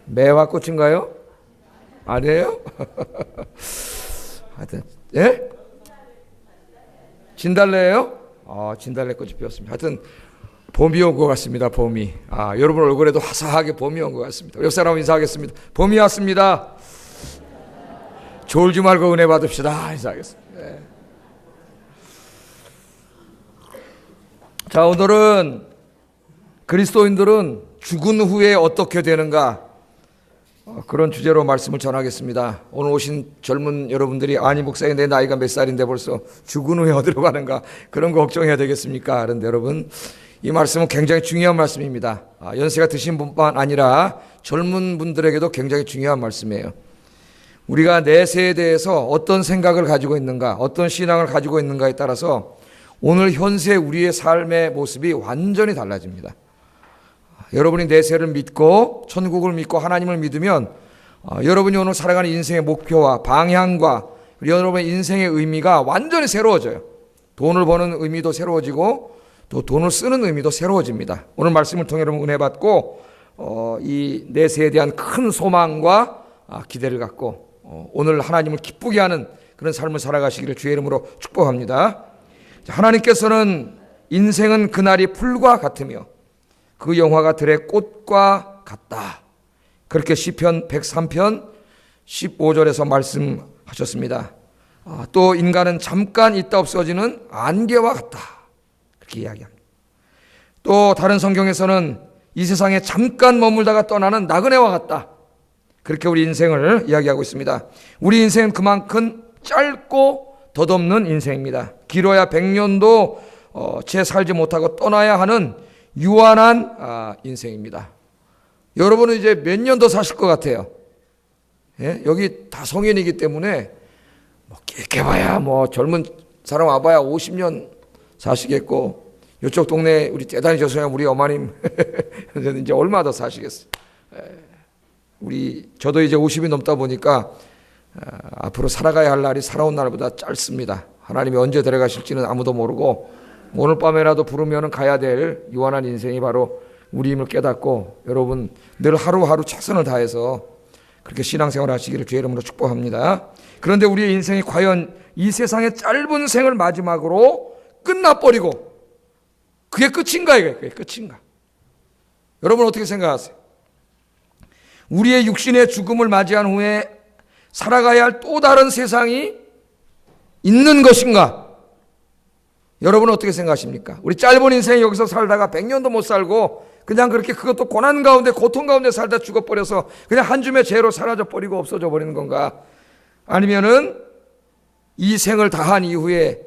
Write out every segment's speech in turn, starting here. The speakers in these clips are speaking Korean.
매화 꽃인가요? 아니에요? 하여튼, 예? 진달래예요? 진달래 꽃이 피었습니다. 하여튼 봄이 온 것 같습니다. 봄이. 여러분 얼굴에도 화사하게 봄이 온 것 같습니다. 옆 사람 인사하겠습니다. 봄이 왔습니다. 졸지 말고 은혜 받읍시다. 인사하겠습니다. 네. 자, 오늘은 그리스도인들은 죽은 후에 어떻게 되는가, 그런 주제로 말씀을 전하겠습니다. 오늘 오신 젊은 여러분들이 아니 목사님 내 나이가 몇 살인데 벌써 죽은 후에 어디로 가는가, 그런 거 걱정해야 되겠습니까? 그런데 여러분, 이 말씀은 굉장히 중요한 말씀입니다. 연세가 드신 분뿐만 아니라 젊은 분들에게도 굉장히 중요한 말씀이에요. 우리가 내세에 대해서 어떤 생각을 가지고 있는가, 어떤 신앙을 가지고 있는가에 따라서 오늘 현세 우리의 삶의 모습이 완전히 달라집니다. 여러분이 내세를 믿고 천국을 믿고 하나님을 믿으면 여러분이 오늘 살아가는 인생의 목표와 방향과 여러분의 인생의 의미가 완전히 새로워져요. 돈을 버는 의미도 새로워지고 또 돈을 쓰는 의미도 새로워집니다. 오늘 말씀을 통해 여러분 은혜 받고 이 내세에 대한 큰 소망과 기대를 갖고 오늘 하나님을 기쁘게 하는 그런 삶을 살아가시기를 주의 이름으로 축복합니다. 하나님께서는 인생은 그날이 풀과 같으며 그 영화가 들의 꽃과 같다, 그렇게 시편 103편 15절에서 말씀하셨습니다. 또 인간은 잠깐 있다 없어지는 안개와 같다, 그렇게 이야기합니다. 또 다른 성경에서는 이 세상에 잠깐 머물다가 떠나는 나그네와 같다, 그렇게 우리 인생을 이야기하고 있습니다. 우리 인생은 그만큼 짧고 덧없는 인생입니다. 길어야 100년도 채 살지 못하고 떠나야 하는 유한한 인생입니다. 여러분은 이제 몇 년 더 사실 것 같아요? 예? 여기 다 성인이기 때문에 깊게 봐야 젊은 사람 와봐야 50년 사시겠고, 이쪽 동네 우리 대단히 죄송해요, 우리 어머님 이제 얼마 더 사시겠어요? 저도 이제 50이 넘다 보니까 앞으로 살아가야 할 날이 살아온 날보다 짧습니다. 하나님이 언제 데려가실지는 아무도 모르고 오늘 밤에라도 부르면 가야 될 유한한 인생이 바로 우리임을 깨닫고 여러분 늘 하루하루 최선을 다해서 그렇게 신앙생활 하시기를 주의 이름으로 축복합니다. 그런데 우리의 인생이 과연 이 세상의 짧은 생을 마지막으로 끝나버리고 그게 끝인가? 그게 끝인가? 여러분 어떻게 생각하세요? 우리의 육신의 죽음을 맞이한 후에 살아가야 할 또 다른 세상이 있는 것인가? 여러분은 어떻게 생각하십니까? 우리 짧은 인생 여기서 살다가 100년도 못 살고 그냥 그렇게 그것도 고난 가운데 고통 가운데 살다 죽어버려서 그냥 한 줌의 죄로 사라져버리고 없어져 버리는 건가? 아니면은 이 생을 다한 이후에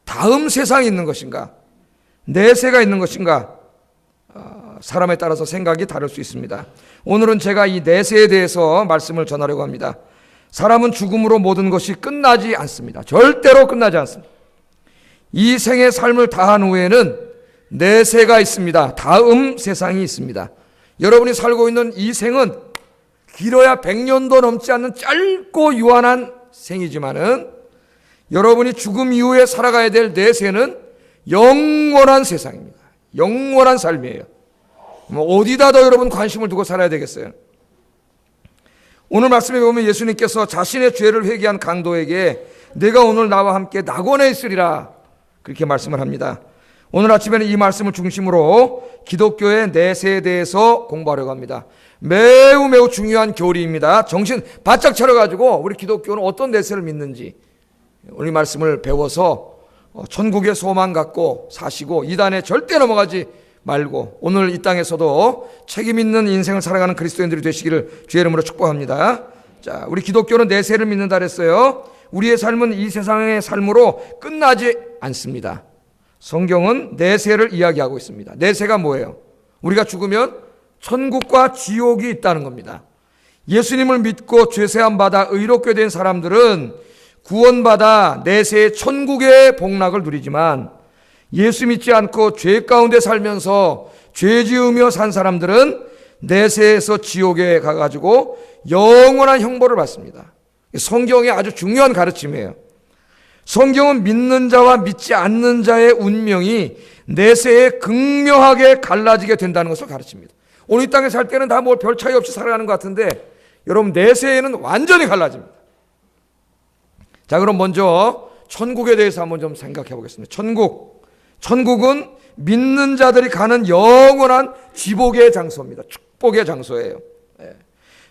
다음 세상이 있는 것인가? 내세가 있는 것인가? 사람에 따라서 생각이 다를 수 있습니다. 오늘은 제가 이 내세에 대해서 말씀을 전하려고 합니다. 사람은 죽음으로 모든 것이 끝나지 않습니다. 절대로 끝나지 않습니다. 이 생의 삶을 다한 후에는 내세가 있습니다. 다음 세상이 있습니다. 여러분이 살고 있는 이 생은 길어야 100년도 넘지 않는 짧고 유한한 생이지만은 여러분이 죽음 이후에 살아가야 될 내세는 영원한 세상입니다. 영원한 삶이에요. 어디다 더 여러분 관심을 두고 살아야 되겠어요? 오늘 말씀에 보면 예수님께서 자신의 죄를 회개한 강도에게 내가 오늘 나와 함께 낙원에 있으리라, 그렇게 말씀을 합니다. 오늘 아침에는 이 말씀을 중심으로 기독교의 내세에 대해서 공부하려고 합니다. 매우 중요한 교리입니다. 정신 바짝 차려가지고 우리 기독교는 어떤 내세를 믿는지 오늘 말씀을 배워서 천국의 소망 갖고 사시고 이단에 절대 넘어가지 말고 오늘 이 땅에서도 책임 있는 인생을 살아가는 그리스도인들이 되시기를 주의 이름으로 축복합니다. 자, 우리 기독교는 내세를 믿는다 그랬어요. 우리의 삶은 이 세상의 삶으로 끝나지 않습니다. 성경은 내세를 이야기하고 있습니다. 내세가 뭐예요? 우리가 죽으면 천국과 지옥이 있다는 겁니다. 예수님을 믿고 죄사함 받아 의롭게 된 사람들은 구원받아 내세의 천국의 복락을 누리지만 예수 믿지 않고 죄 가운데 살면서 죄 지으며 산 사람들은 내세에서 지옥에 가가지고 영원한 형벌을 받습니다. 성경의 아주 중요한 가르침이에요. 성경은 믿는 자와 믿지 않는 자의 운명이 내세에 극명하게 갈라지게 된다는 것을 가르칩니다. 오늘 이 땅에 살 때는 다 뭐 별 차이 없이 살아가는 것 같은데 여러분 내세에는 완전히 갈라집니다. 자, 그럼 먼저 천국에 대해서 한번 좀 생각해 보겠습니다. 천국은 믿는 자들이 가는 영원한 지복의 장소입니다. 축복의 장소예요.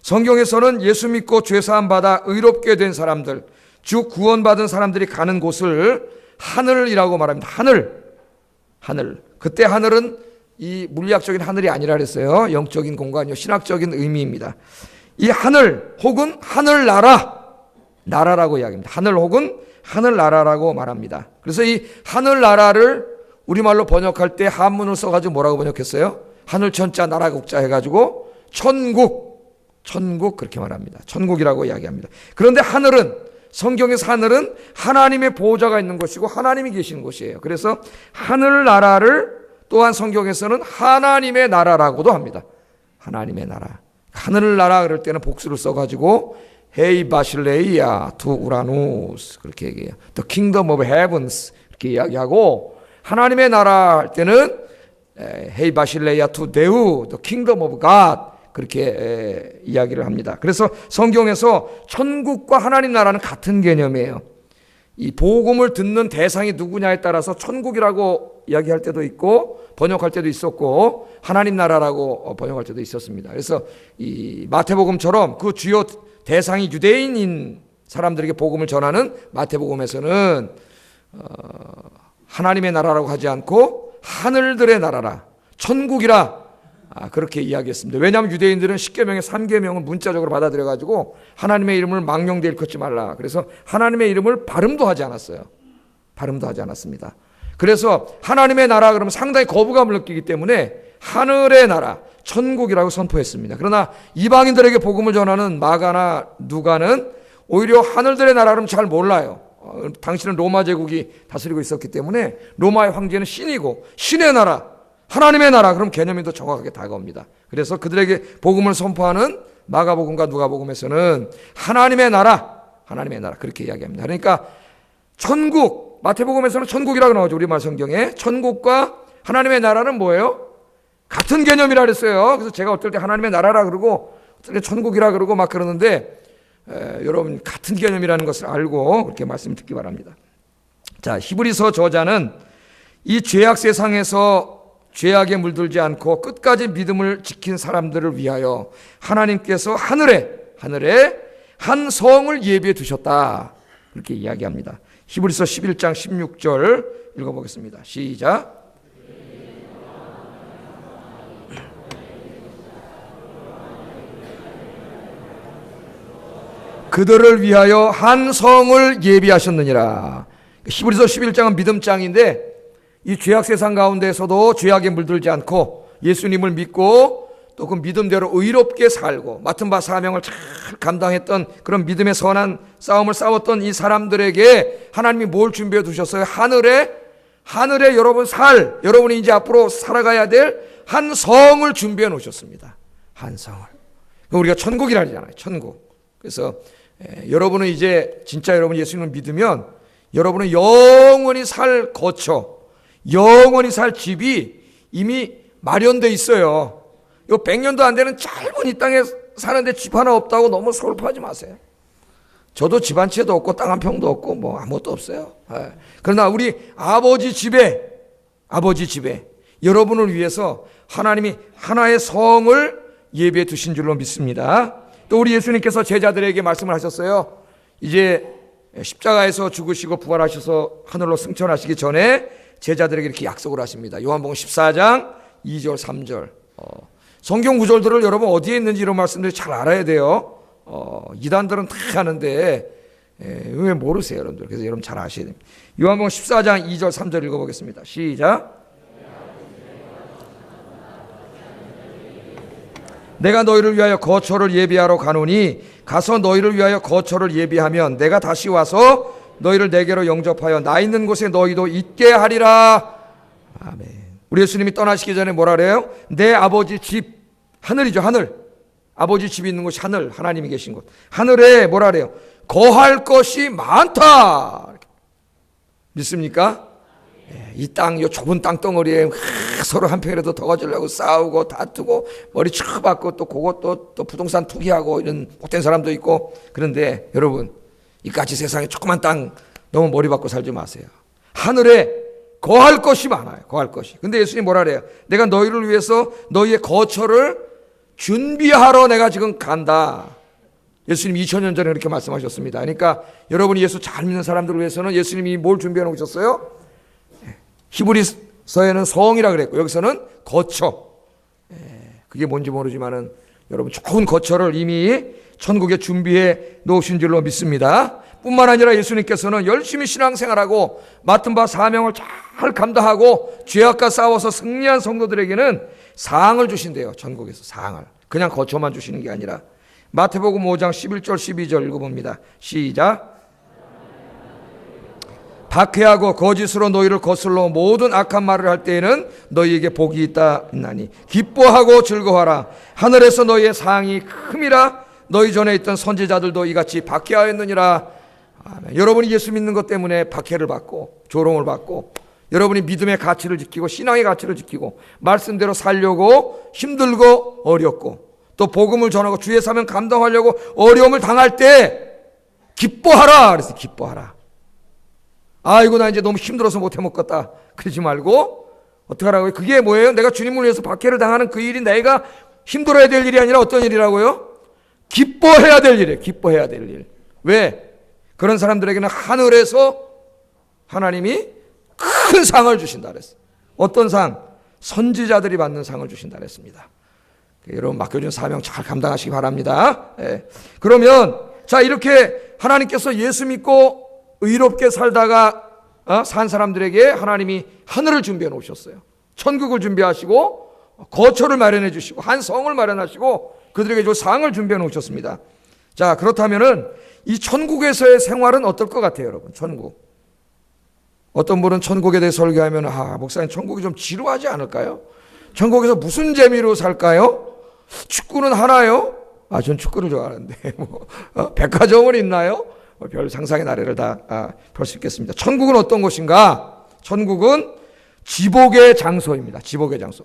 성경에서는 예수 믿고 죄사함 받아 의롭게 된 사람들, 즉 구원받은 사람들이 가는 곳을 하늘이라고 말합니다. 하늘. 그때 하늘은 이 물리학적인 하늘이 아니라 그랬어요. 영적인 공간이요, 신학적인 의미입니다. 이 하늘 혹은 나라라고 이야기합니다. 하늘 혹은 하늘나라라고 말합니다. 그래서 이 하늘나라를 우리말로 번역할 때 한문을 써가지고 뭐라고 번역했어요? 하늘천자 나라국자 해가지고 천국 그렇게 말합니다. 천국이라고 이야기합니다. 그런데 성경에서 하늘은 하나님의 보호자가 있는 곳이고 하나님이 계시는 곳이에요. 그래서 하늘나라를 또한 성경에서는 하나님의 나라라고도 합니다. 하나님의 나라. 하늘나라 그럴 때는 복수를 써가지고 헤이 바실레이아 투 우라누스 그렇게 얘기해요. The kingdom of heavens 이렇게 이야기하고, 하나님의 나라 할 때는 헤이 바실레이아 투 데우 the kingdom of God 그렇게 이야기를 합니다. 그래서 성경에서 천국과 하나님 나라는 같은 개념이에요. 이 복음을 듣는 대상이 누구냐에 따라서 천국이라고 이야기할 때도 있고 번역할 때도 있었고 하나님 나라라고 번역할 때도 있었습니다. 그래서 이 마태복음처럼 그 주요 대상이 유대인인 사람들에게 복음을 전하는 마태복음에서는 하나님의 나라라고 하지 않고 하늘들의 나라라, 천국이라 그렇게 이야기했습니다. 왜냐하면 유대인들은 10계명의 3계명을 문자적으로 받아들여가지고 하나님의 이름을 망령되이 일컫지 말라. 그래서 하나님의 이름을 발음도 하지 않았어요. 발음도 하지 않았습니다. 그래서 하나님의 나라 그러면 상당히 거부감을 느끼기 때문에 하늘의 나라, 천국이라고 선포했습니다. 그러나 이방인들에게 복음을 전하는 마가나 누가는 오히려 하늘들의 나라 그러면 잘 몰라요. 당시는 로마 제국이 다스리고 있었기 때문에 로마의 황제는 신이고 신의 나라, 하나님의 나라 그럼 개념이 더 정확하게 다가옵니다. 그래서 그들에게 복음을 선포하는 마가복음과 누가복음에서는 하나님의 나라 그렇게 이야기합니다. 그러니까 천국, 마태복음에서는 천국이라고 나오죠. 우리말 성경에. 천국과 하나님의 나라는 뭐예요? 같은 개념이라 그랬어요. 그래서 제가 어떨 때 하나님의 나라라 그러고 어떨 때 천국이라 그러고 막 그러는데 여러분 같은 개념이라는 것을 알고 그렇게 말씀 듣기 바랍니다. 자, 히브리서 저자는 이 죄악 세상에서 죄악에 물들지 않고 끝까지 믿음을 지킨 사람들을 위하여 하나님께서 하늘에 한 성을 예비해 두셨다 그렇게 이야기합니다. 히브리서 11장 16절 읽어보겠습니다. 시작. 그들을 위하여 한 성을 예비하셨느니라. 히브리서 11장은 믿음장인데 이 죄악 세상 가운데서도 죄악에 물들지 않고 예수님을 믿고 또 그 믿음대로 의롭게 살고 맡은 바 사명을 잘 감당했던 그런 믿음의 선한 싸움을 싸웠던 이 사람들에게 하나님이 뭘 준비해 두셨어요? 하늘에 여러분이 이제 앞으로 살아가야 될 한 성을 준비해 놓으셨습니다. 한 성을. 우리가 천국이라 하잖아요. 천국. 그래서 여러분은 이제 진짜 여러분 예수님을 믿으면 여러분은 영원히 살 거처, 영원히 살 집이 이미 마련돼 있어요. 요 100년도 안 되는 짧은 이 땅에 사는데 집 하나 없다고 너무 서글퍼하지 마세요. 저도 집 한 채도 없고 땅 한 평도 없고 뭐 아무것도 없어요. 그러나 우리 아버지 집에 여러분을 위해서 하나님이 하나의 성을 예비해 두신 줄로 믿습니다. 또 우리 예수님께서 제자들에게 말씀을 하셨어요. 이제 십자가에서 죽으시고 부활하셔서 하늘로 승천하시기 전에 제자들에게 이렇게 약속을 하십니다. 요한복음 14장 2절 3절. 성경 구절들을 여러분 어디에 있는지 이런 말씀들을 잘 알아야 돼요. 이단들은 다 아는데 왜 모르세요, 여러분들? 그래서 여러분 잘 아셔야 됩니다. 요한복음 14장 2절 3절 읽어보겠습니다. 시작. 내가 너희를 위하여 거처를 예비하러 가노니 가서 너희를 위하여 거처를 예비하면 내가 다시 와서 너희를 내게로 영접하여 나 있는 곳에 너희도 있게 하리라. 아멘. 우리 예수님이 떠나시기 전에 뭐라 그래요? 내 아버지 집, 하늘이죠, 하늘. 아버지 집이 있는 곳이 하늘, 하나님이 계신 곳. 하늘에 뭐라 그래요? 거할 것이 많다. 믿습니까? 이 땅, 요 좁은 땅덩어리에 서로 한편이라도 더 가지려고 싸우고 다투고 머리 쳐 박고 또 그것도 또 부동산 투기하고 이런 못된 사람도 있고. 그런데 여러분, 이까지 세상에 조그만 땅 너무 머리 박고 살지 마세요. 하늘에 거할 것이 많아요. 거할 것이. 근데 예수님 뭐라 그래요? 내가 너희를 위해서 너희의 거처를 준비하러 내가 지금 간다. 예수님 2000년 전에 그렇게 말씀하셨습니다. 그러니까 여러분이 예수 잘 믿는 사람들을 위해서는 예수님이 뭘 준비해 놓으셨어요? 히브리서에는 성이라 그랬고 여기서는 거처. 그게 뭔지 모르지만은 여러분 좋은 거처를 이미 천국에 준비해 놓으신 줄로 믿습니다. 뿐만 아니라 예수님께서는 열심히 신앙생활하고 맡은 바 사명을 잘 감당하고 죄악과 싸워서 승리한 성도들에게는 상을 주신대요. 천국에서 상을. 그냥 거처만 주시는 게 아니라. 마태복음 5장 11절 12절 읽어봅니다. 시작. 박해하고 거짓으로 너희를 거슬러 모든 악한 말을 할 때에는 너희에게 복이 있나니 기뻐하고 즐거워하라. 하늘에서 너희의 상이 큼이라. 너희 전에 있던 선지자들도 이같이 박해하였느니라. 아멘. 여러분이 예수 믿는 것 때문에 박해를 받고 조롱을 받고 여러분이 믿음의 가치를 지키고 신앙의 가치를 지키고 말씀대로 살려고 힘들고 어렵고 또 복음을 전하고 주의 사명 감당하려고 어려움을 당할 때 기뻐하라. 그래서 기뻐하라. 아이고 나 이제 너무 힘들어서 못해 먹겠다. 그러지 말고 어떻게 하라고요? 그게 뭐예요? 내가 주님을 위해서 박해를 당하는 그 일이 내가 힘들어야 될 일이 아니라 어떤 일이라고요? 기뻐해야 될 일이에요. 기뻐해야 될 일. 왜? 그런 사람들에게는 하늘에서 하나님이 큰 상을 주신다 그랬어요. 어떤 상? 선지자들이 받는 상을 주신다 그랬습니다. 여러분 맡겨준 사명 잘 감당하시기 바랍니다. 그러면 자 이렇게 하나님께서 예수 믿고 의롭게 살다가 산 사람들에게 하나님이 하늘을 준비해 놓으셨어요. 천국을 준비하시고 거처를 마련해 주시고 한 성을 마련하시고 그들에게 저 상을 준비해 놓으셨습니다. 자 그렇다면은 이 천국에서의 생활은 어떨 것 같아요, 여러분? 천국. 어떤 분은 천국에 대해 설교하면 목사님 천국이 좀 지루하지 않을까요? 천국에서 무슨 재미로 살까요? 축구는 하나요? 전 축구를 좋아하는데 백화점은 있나요? 별 상상의 나래를 다 펼 수 있겠습니다. 천국은 어떤 곳인가? 천국은 지복의 장소입니다. 지복의 장소.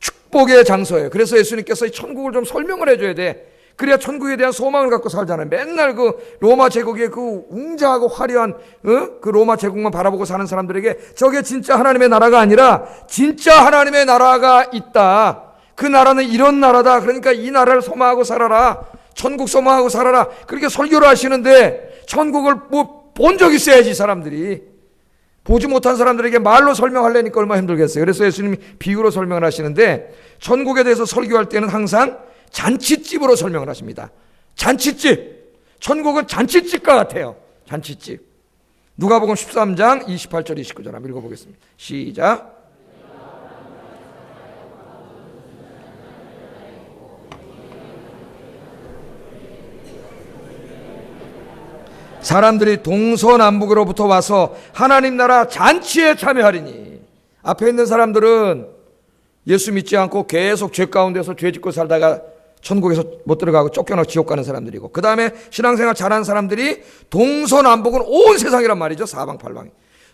축복의 장소예요. 그래서 예수님께서 이 천국을 좀 설명을 해줘야 돼. 그래야 천국에 대한 소망을 갖고 살잖아요. 맨날 그 로마 제국의 그 웅장하고 화려한 그 로마 제국만 바라보고 사는 사람들에게 저게 진짜 하나님의 나라가 아니라 진짜 하나님의 나라가 있다. 그 나라는 이런 나라다. 그러니까 이 나라를 소망하고 살아라. 천국 소망하고 살아라. 그렇게 설교를 하시는데 천국을 본 적 있어야지 사람들이. 보지 못한 사람들에게 말로 설명하려니까 얼마나 힘들겠어요. 그래서 예수님이 비유로 설명을 하시는데 천국에 대해서 설교할 때는 항상 잔치집으로 설명을 하십니다. 잔치집. 천국은 잔치집과 같아요. 잔치집. 누가복음 13장 28절 29절 한번 읽어보겠습니다. 시작. 사람들이 동서남북으로부터 와서 하나님 나라 잔치에 참여하리니. 앞에 있는 사람들은 예수 믿지 않고 계속 죄 가운데서 죄 짓고 살다가 천국에서 못 들어가고 쫓겨나고 지옥 가는 사람들이고, 그 다음에 신앙생활 잘하는 사람들이 동서남북은 온 세상이란 말이죠. 사방팔방이.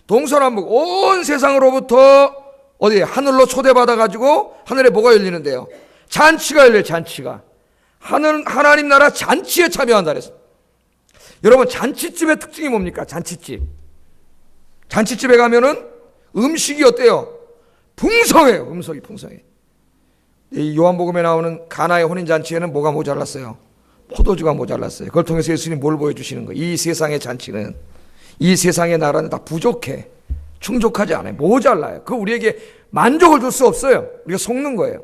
동서남북 온 세상으로부터 어디에 하늘로 초대받아가지고 하늘에 뭐가 열리는데요? 잔치가 열려요. 잔치가. 하나님 나라 잔치에 참여한다 그랬어요. 여러분 잔치집의 특징이 뭡니까? 잔치집. 잔치집에 가면은 음식이 어때요? 풍성해요. 음식이 풍성해. 이 요한복음에 나오는 가나의 혼인잔치에는 뭐가 모자랐어요? 포도주가 모자랐어요. 그걸 통해서 예수님이 뭘 보여주시는 거예요? 이 세상의 잔치는, 이 세상의 나라는 다 부족해. 충족하지 않아요. 모자라요. 그거 우리에게 만족을 줄 수 없어요. 우리가 속는 거예요.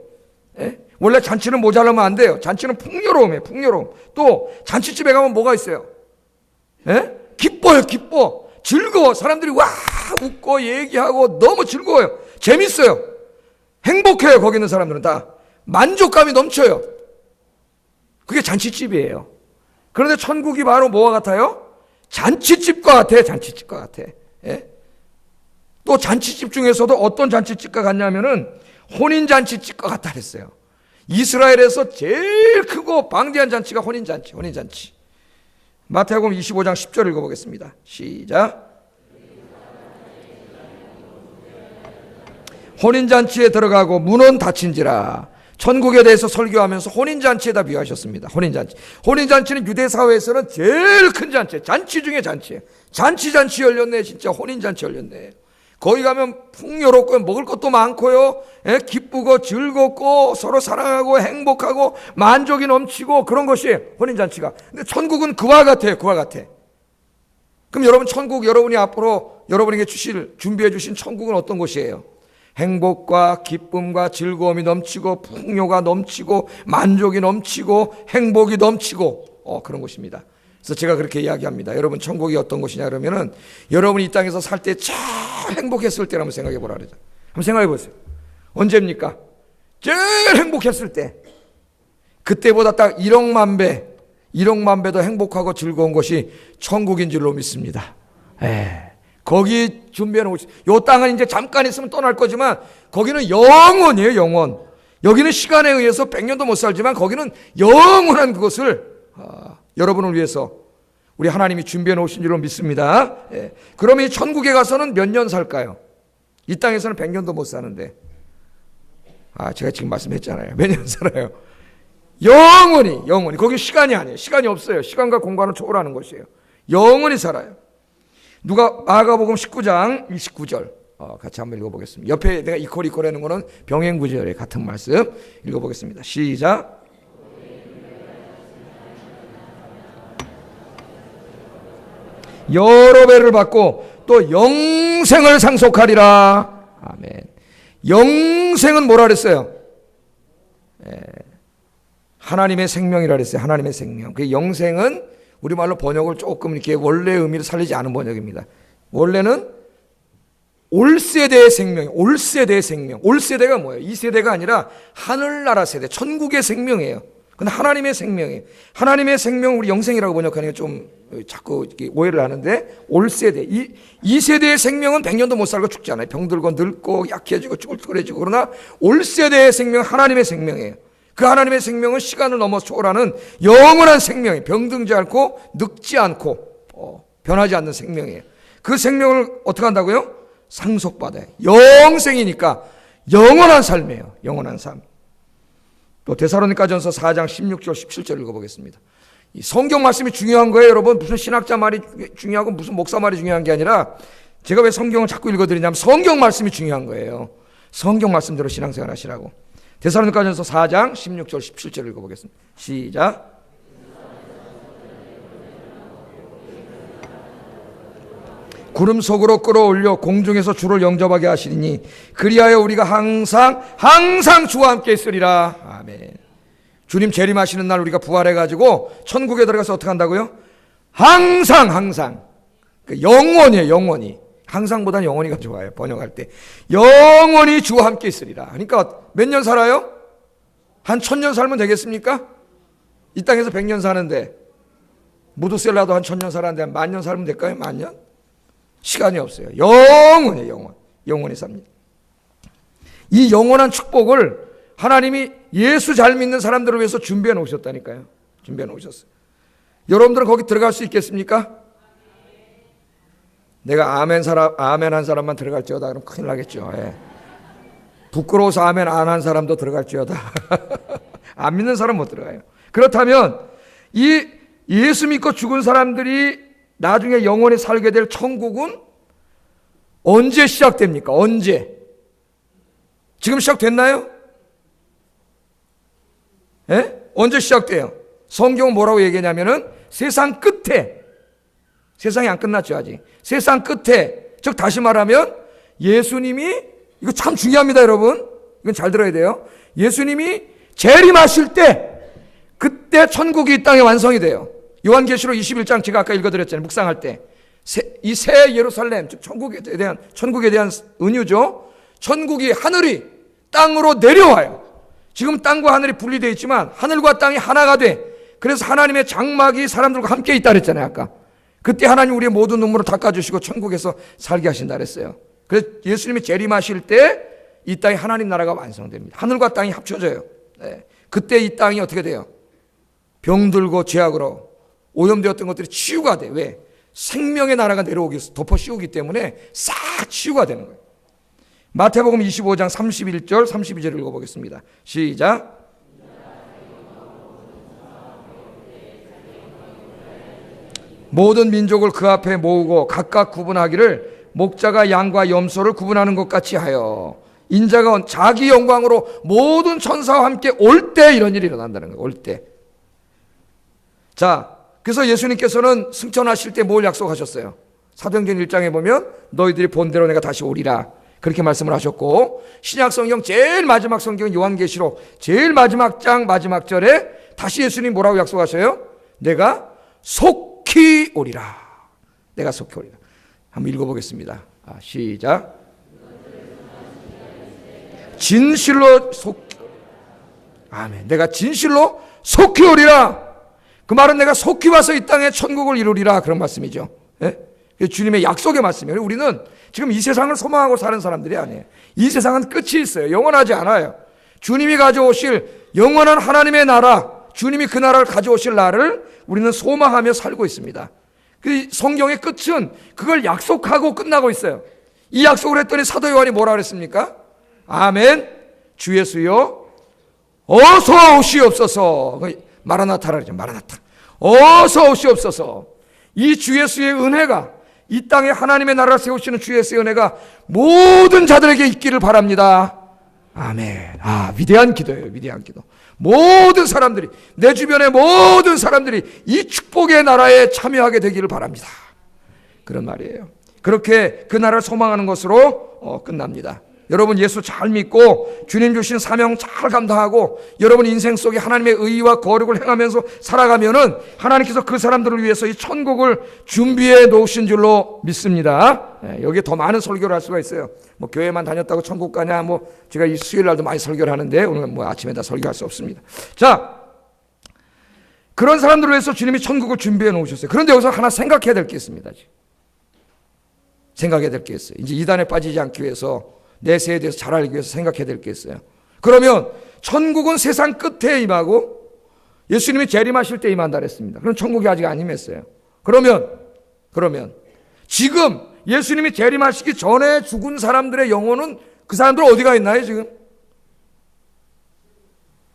예? 원래 잔치는 모자라면 안 돼요. 잔치는 풍요로움이에요. 풍요로움. 또 잔치집에 가면 뭐가 있어요? 예? 기뻐요. 기뻐. 즐거워. 사람들이 와 웃고 얘기하고 너무 즐거워요. 재밌어요. 행복해요. 거기 있는 사람들은 다 만족감이 넘쳐요. 그게 잔치집이에요. 그런데 천국이 바로 뭐와 같아요? 잔치집과 같아. 잔치집과 같아. 예? 또 잔치집 중에서도 어떤 잔치집과 같냐면은 혼인잔치집과 같다 그랬어요. 이스라엘에서 제일 크고 방대한 잔치가 혼인잔치. 혼인잔치. 마태복음 25장 10절 읽어보겠습니다. 시작. 혼인잔치에 들어가고 문은 닫힌지라. 천국에 대해서 설교하면서 혼인잔치에다 비유하셨습니다. 혼인잔치는 유대 사회에서는 제일 큰 잔치, 잔치 중에 잔치예요. 잔치 열렸네. 진짜 혼인잔치 열렸네. 거기 가면 풍요롭고 먹을 것도 많고요, 기쁘고 즐겁고 서로 사랑하고 행복하고 만족이 넘치고 그런 것이 혼인잔치가. 근데 천국은 그와 같아요. 그와 같아. 그럼 여러분, 천국, 여러분이 앞으로 여러분에게 준비해 주신 천국은 어떤 곳이에요? 행복과 기쁨과 즐거움이 넘치고 풍요가 넘치고 만족이 넘치고 행복이 넘치고 그런 곳입니다. 그래서 제가 그렇게 이야기합니다. 여러분, 천국이 어떤 곳이냐 그러면은 여러분이 이 땅에서 살 때 참 행복했을 때를 한번 생각해 보라 그러죠. 한번 생각해 보세요. 언제입니까? 제일 행복했을 때. 그때보다 딱 1억만 배 더 행복하고 즐거운 것이 천국인 줄로 믿습니다. 거기 준비해 놓으시. 요 땅은 이제 잠깐 있으면 떠날 거지만 거기는 영원이에요, 영원. 여기는 시간에 의해서 100년도 못 살지만 거기는 영원한 그것을 여러분을 위해서 우리 하나님이 준비해 놓으신 줄로 믿습니다. 그러면 이 천국에 가서는 몇 년 살까요? 이 땅에서는 100년도 못 사는데. 제가 지금 말씀했잖아요. 몇 년 살아요? 영원히. 거기 시간이 아니에요. 시간이 없어요. 시간과 공간을 초월하는 것이에요. 영원히 살아요. 마가복음 19장 29절 같이 한번 읽어보겠습니다. 옆에 내가 이퀄이퀄하는 거는 병행구절의 같은 말씀 읽어보겠습니다. 시작. 여러 배를 받고 또 영생을 상속하리라. 아멘. 영생은 뭐라 그랬어요? 하나님의 생명이라 그랬어요. 하나님의 생명. 그 영생은 우리말로 번역을 조금 이렇게 원래 의미를 살리지 않은 번역입니다. 원래는 올 세대의 생명, 올 세대의 생명. 올 세대가 뭐예요? 이 세대가 아니라 하늘나라 세대, 천국의 생명이에요. 근데 하나님의 생명이에요. 하나님의 생명, 우리 영생이라고 번역하는 게 좀 자꾸 이렇게 오해를 하는데, 올 세대, 이 세대의 생명은 100년도 못 살고 죽잖아요. 병들고 늙고 약해지고 쭈글쭈글해지고. 그러나 올 세대의 생명은 하나님의 생명이에요. 그 하나님의 생명은 시간을 넘어 초월하는 영원한 생명이에요. 병들지 않고 늙지 않고 변하지 않는 생명이에요. 그 생명을 어떻게 한다고요? 상속받아요. 영생이니까 영원한 삶이에요. 영원한 삶. 또 데살로니가전서 4장 16절 17절 읽어보겠습니다. 이 성경 말씀이 중요한 거예요, 여러분. 무슨 신학자 말이 중요하고 무슨 목사 말이 중요한 게 아니라, 제가 왜 성경을 자꾸 읽어드리냐면 성경 말씀이 중요한 거예요. 성경 말씀대로 신앙생활 하시라고. 데살로니가전서 4장 16절 17절 읽어보겠습니다. 시작. 구름 속으로 끌어올려 공중에서 주를 영접하게 하시리니 그리하여 우리가 항상 주와 함께 있으리라. 아멘. 주님 재림하시는 날 우리가 부활해가지고 천국에 들어가서 어떻게 한다고요? 항상 영원이에요. 영원히. 항상보다는 영원히가 좋아요. 번역할 때 영원히 주와 함께 있으리라. 그러니까 몇 년 살아요? 한 1000년 살면 되겠습니까? 이 땅에서 100년 사는데, 무드셀라도 한 1000년 살았는데 10,000년 살면 될까요? 10,000년? 시간이 없어요. 영원히 삽니다. 이 영원한 축복을 하나님이 예수 잘 믿는 사람들을 위해서 준비해 놓으셨다니까요. 준비해 놓으셨어요. 여러분들은 거기 들어갈 수 있겠습니까? 내가 아멘 한 사람만 들어갈지어다 그럼 큰일 나겠죠. 부끄러워서 아멘 안 한 사람도 들어갈지어다. 안 믿는 사람 못 들어가요. 그렇다면 이 예수 믿고 죽은 사람들이 나중에 영원히 살게 될 천국은 언제 시작됩니까? 언제? 지금 시작됐나요? 언제 시작돼요? 성경은 뭐라고 얘기하냐면은 세상 끝에, 세상이 안 끝났죠 아직. 세상 끝에, 즉 다시 말하면 예수님이, 이거 참 중요합니다 여러분. 이건 잘 들어야 돼요. 예수님이 재림하실 때, 그때 천국이 이 땅에 완성이 돼요. 요한계시록 21장 제가 아까 읽어드렸잖아요. 묵상할 때 이 새 예루살렘, 즉 천국에 대한 은유죠. 천국이, 하늘이 땅으로 내려와요. 지금 땅과 하늘이 분리되어 있지만 하늘과 땅이 하나가 돼. 그래서 하나님의 장막이 사람들과 함께 있다 그랬잖아요 아까. 그때 하나님 우리의 모든 눈물을 닦아주시고 천국에서 살게 하신다 그랬어요. 그래서 예수님이 재림하실 때 이 땅에 하나님 나라가 완성됩니다. 하늘과 땅이 합쳐져요. 그때 이 땅이 어떻게 돼요? 병들고 죄악으로 오염되었던 것들이 치유가 돼. 왜? 생명의 나라가 내려오기 위해서 덮어 씌우기 때문에 싹 치유가 되는 거예요. 마태복음 25장 31절 32절을 읽어보겠습니다. 시작. 모든 민족을 그 앞에 모으고 각각 구분하기를 목자가 양과 염소를 구분하는 것 같이 하여 인자가 자기 영광으로 모든 천사와 함께 올 때 이런 일이 일어난다는 거예요. 올 때. 자, 그래서 예수님께서는 승천하실 때 뭘 약속하셨어요? 사도행전 1장에 보면 너희들이 본대로 내가 다시 오리라 그렇게 말씀을 하셨고, 신약성경 제일 마지막 성경 요한계시록 제일 마지막 장 마지막 절에 다시 예수님 뭐라고 약속하셔요? 내가 속히 오리라. 내가 속히 오리라. 한번 읽어보겠습니다. 시작. 진실로 속히. 아멘. 내가 진실로 속히 오리라. 그 말은 내가 속히 와서 이 땅에 천국을 이루리라 그런 말씀이죠. 예? 주님의 약속의 말씀이에요. 우리는 지금 이 세상을 소망하고 사는 사람들이 아니에요. 이 세상은 끝이 있어요. 영원하지 않아요. 주님이 가져오실 영원한 하나님의 나라, 주님이 그 나라를 가져오실 날을 우리는 소망하며 살고 있습니다. 그 성경의 끝은 그걸 약속하고 끝나고 있어요. 이 약속을 했더니 사도 요한이 뭐라 그랬습니까? 아멘. 주 예수여 어서 오시옵소서. 마라나타라 그러죠. 마라나타. 어서 오시옵소서. 이 주 예수의 은혜가, 이 땅에 하나님의 나라를 세우시는 주 예수의 은혜가 모든 자들에게 있기를 바랍니다. 아멘. 위대한 기도예요. 위대한 기도. 모든 사람들이, 내 주변의 모든 사람들이 이 축복의 나라에 참여하게 되기를 바랍니다. 그런 말이에요. 그렇게 그 나라를 소망하는 것으로 끝납니다. 여러분 예수 잘 믿고 주님 주신 사명 잘 감당하고 여러분 인생 속에 하나님의 의와 거룩을 행하면서 살아가면은 하나님께서 그 사람들을 위해서 이 천국을 준비해 놓으신 줄로 믿습니다. 여기에 더 많은 설교를 할 수가 있어요. 뭐 교회만 다녔다고 천국 가냐, 뭐 제가 이 수요일 날도 많이 설교를 하는데 오늘 뭐 아침에 다 설교할 수 없습니다. 자, 그런 사람들을 위해서 주님이 천국을 준비해 놓으셨어요. 그런데 여기서 하나 생각해야 될 게 있습니다. 생각해야 될 게 있어요. 이제 이단에 빠지지 않기 위해서 내 세에 대해서 잘 알기 위해서 생각해야 될 게 있어요. 그러면 천국은 세상 끝에 임하고 예수님이 재림하실 때 임한다 그랬습니다. 그럼 천국이 아직 안 임했어요. 그러면 지금 예수님이 재림하시기 전에 죽은 사람들의 영혼은 그 사람들 어디가 있나요 지금?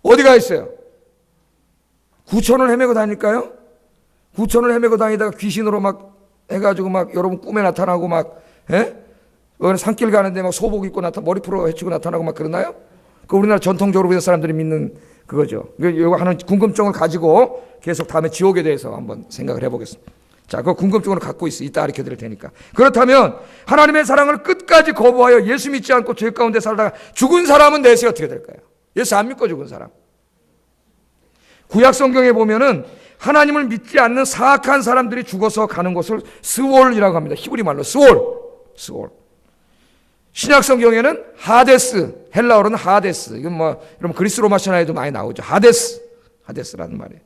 어디가 있어요? 구천을 헤매고 다닐까요? 구천을 헤매고 다니다가 귀신으로 막 해가지고 막 여러분 꿈에 나타나고 막 산길 가는데 막 소복 입고 머리 풀어 헤치고 나타나고 막 그러나요? 그 우리나라 전통적으로 우리나라 사람들이 믿는 그거죠. 이거 하는 궁금증을 가지고 계속 다음에 지옥에 대해서 한번 생각을 해보겠습니다. 자, 그 궁금증을 갖고 있어. 이따 가르쳐 드릴 테니까. 그렇다면 하나님의 사랑을 끝까지 거부하여 예수 믿지 않고 죄 가운데 살다가 죽은 사람은 내세 어떻게 될까요? 예수 안 믿고 죽은 사람. 구약 성경에 보면은 하나님을 믿지 않는 사악한 사람들이 죽어서 가는 곳을 스월이라고 합니다. 히브리 말로 스월. 신약 성경에는 하데스, 헬라어로는 하데스. 이건 뭐 여러분 그리스 로마 신화에도 많이 나오죠. 하데스라는 말이에요.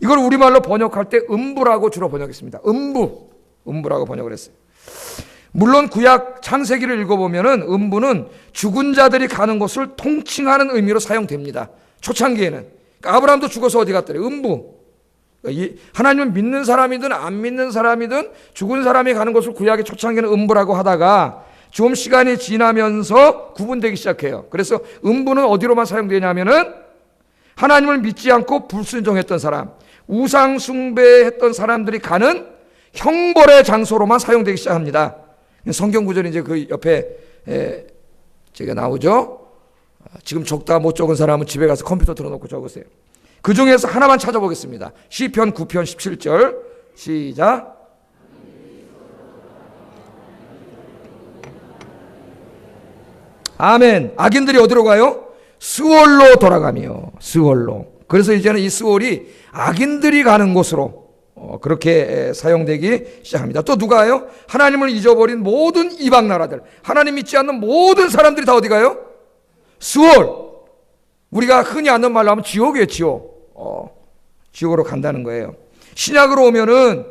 이걸 우리말로 번역할 때 음부라고 주로 번역했습니다. 음부라고 번역을 했어요. 물론 구약 창세기를 읽어보면은 음부는 죽은 자들이 가는 곳을 통칭하는 의미로 사용됩니다. 초창기에는. 그러니까 아브라함도 죽어서 어디 갔더래? 음부. 하나님을 믿는 사람이든 안 믿는 사람이든 죽은 사람이 가는 곳을 구약의 초창기는 음부라고 하다가 좀 시간이 지나면서 구분되기 시작해요. 그래서 음부는 어디로만 사용되냐면은 하나님을 믿지 않고 불순종했던 사람, 우상 숭배했던 사람들이 가는 형벌의 장소로만 사용되기 시작합니다. 성경 구절이 이제 그 옆에 제가 나오죠. 지금 적다 못 적은 사람은 집에 가서 컴퓨터 틀어놓고 적으세요. 그 중에서 하나만 찾아보겠습니다. 시편 9편 17절 시작. 아멘. 악인들이 어디로 가요? 스월로 돌아가며. 스월로. 그래서 이제는 이 스월이 악인들이 가는 곳으로 그렇게 사용되기 시작합니다. 또 누가요? 하나님을 잊어버린 모든 이방 나라들, 하나님 믿지 않는 모든 사람들이 다 어디 가요? 스월. 우리가 흔히 아는 말로 하면 지옥이에요. 지옥으로 간다는 거예요. 신약으로 오면은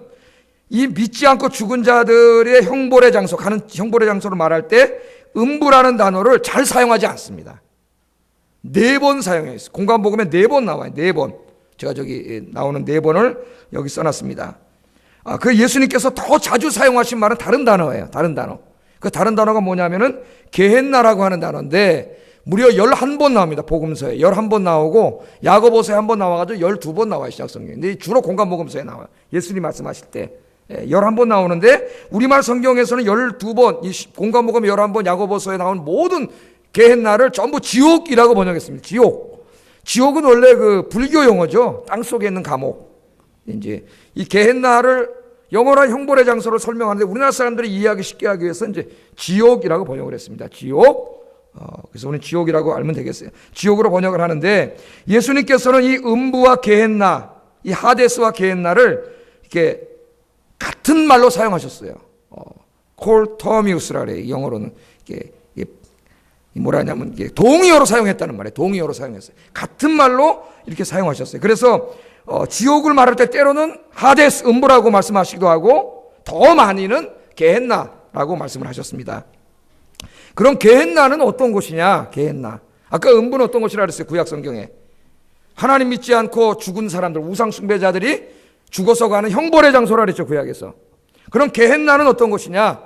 이 믿지 않고 죽은 자들의 형벌의 장소, 가는 형벌의 장소를 말할 때 음부라는 단어를 잘 사용하지 않습니다. 4번 사용했어요. 공관복음에 4번 나와요. 4번. 제가 저기 나오는 4번을 여기 써놨습니다. 그 예수님께서 더 자주 사용하신 말은 다른 단어예요. 다른 단어. 그 다른 단어가 뭐냐면은 게헨나라고 하는 단어인데 무려 11번 나옵니다. 복음서에 11번 나오고 야고보서에 한 번 나와가지고 12번 나와요. 신약성경에. 근데 주로 공관복음서에 나와요. 예수님 말씀하실 때 11번 나오는데 우리말 성경에서는 12번, 공관복음 11번, 야고보서에 나온 모든 게헨나를 전부 지옥이라고 번역했습니다. 지옥은 원래 그 불교 용어죠. 땅속에 있는 감옥. 이제 이 게헨나를 영원한 형벌의 장소로 설명하는데 우리나라 사람들이 이해하기 쉽게 하기 위해서 이제 지옥이라고 번역을 했습니다. 지옥. 그래서 우리는 지옥이라고 알면 되겠어요. 지옥으로 번역을 하는데 예수님께서는 이 음부와 게헨나, 이 하데스와 게헨나를 이렇게 같은 말로 사용하셨어요. 콜터미우스라 그래요. 영어로는 이게 뭐라 하냐면 이게 동의어로 사용했다는 말이에요. 동의어로 사용했어요. 같은 말로 이렇게 사용하셨어요. 그래서 지옥을 말할 때 때로는 하데스 음부라고 말씀하시기도 하고 더 많이는 게헨나라고 말씀을 하셨습니다. 그럼 게헨나는 어떤 곳이냐? 게헨나. 아까 음부는 어떤 곳이라 그랬어요? 구약 성경에. 하나님 믿지 않고 죽은 사람들, 우상 숭배자들이 죽어서 가는 형벌의 장소라 그랬죠. 구약에서. 그럼 게헨나는 어떤 곳이냐?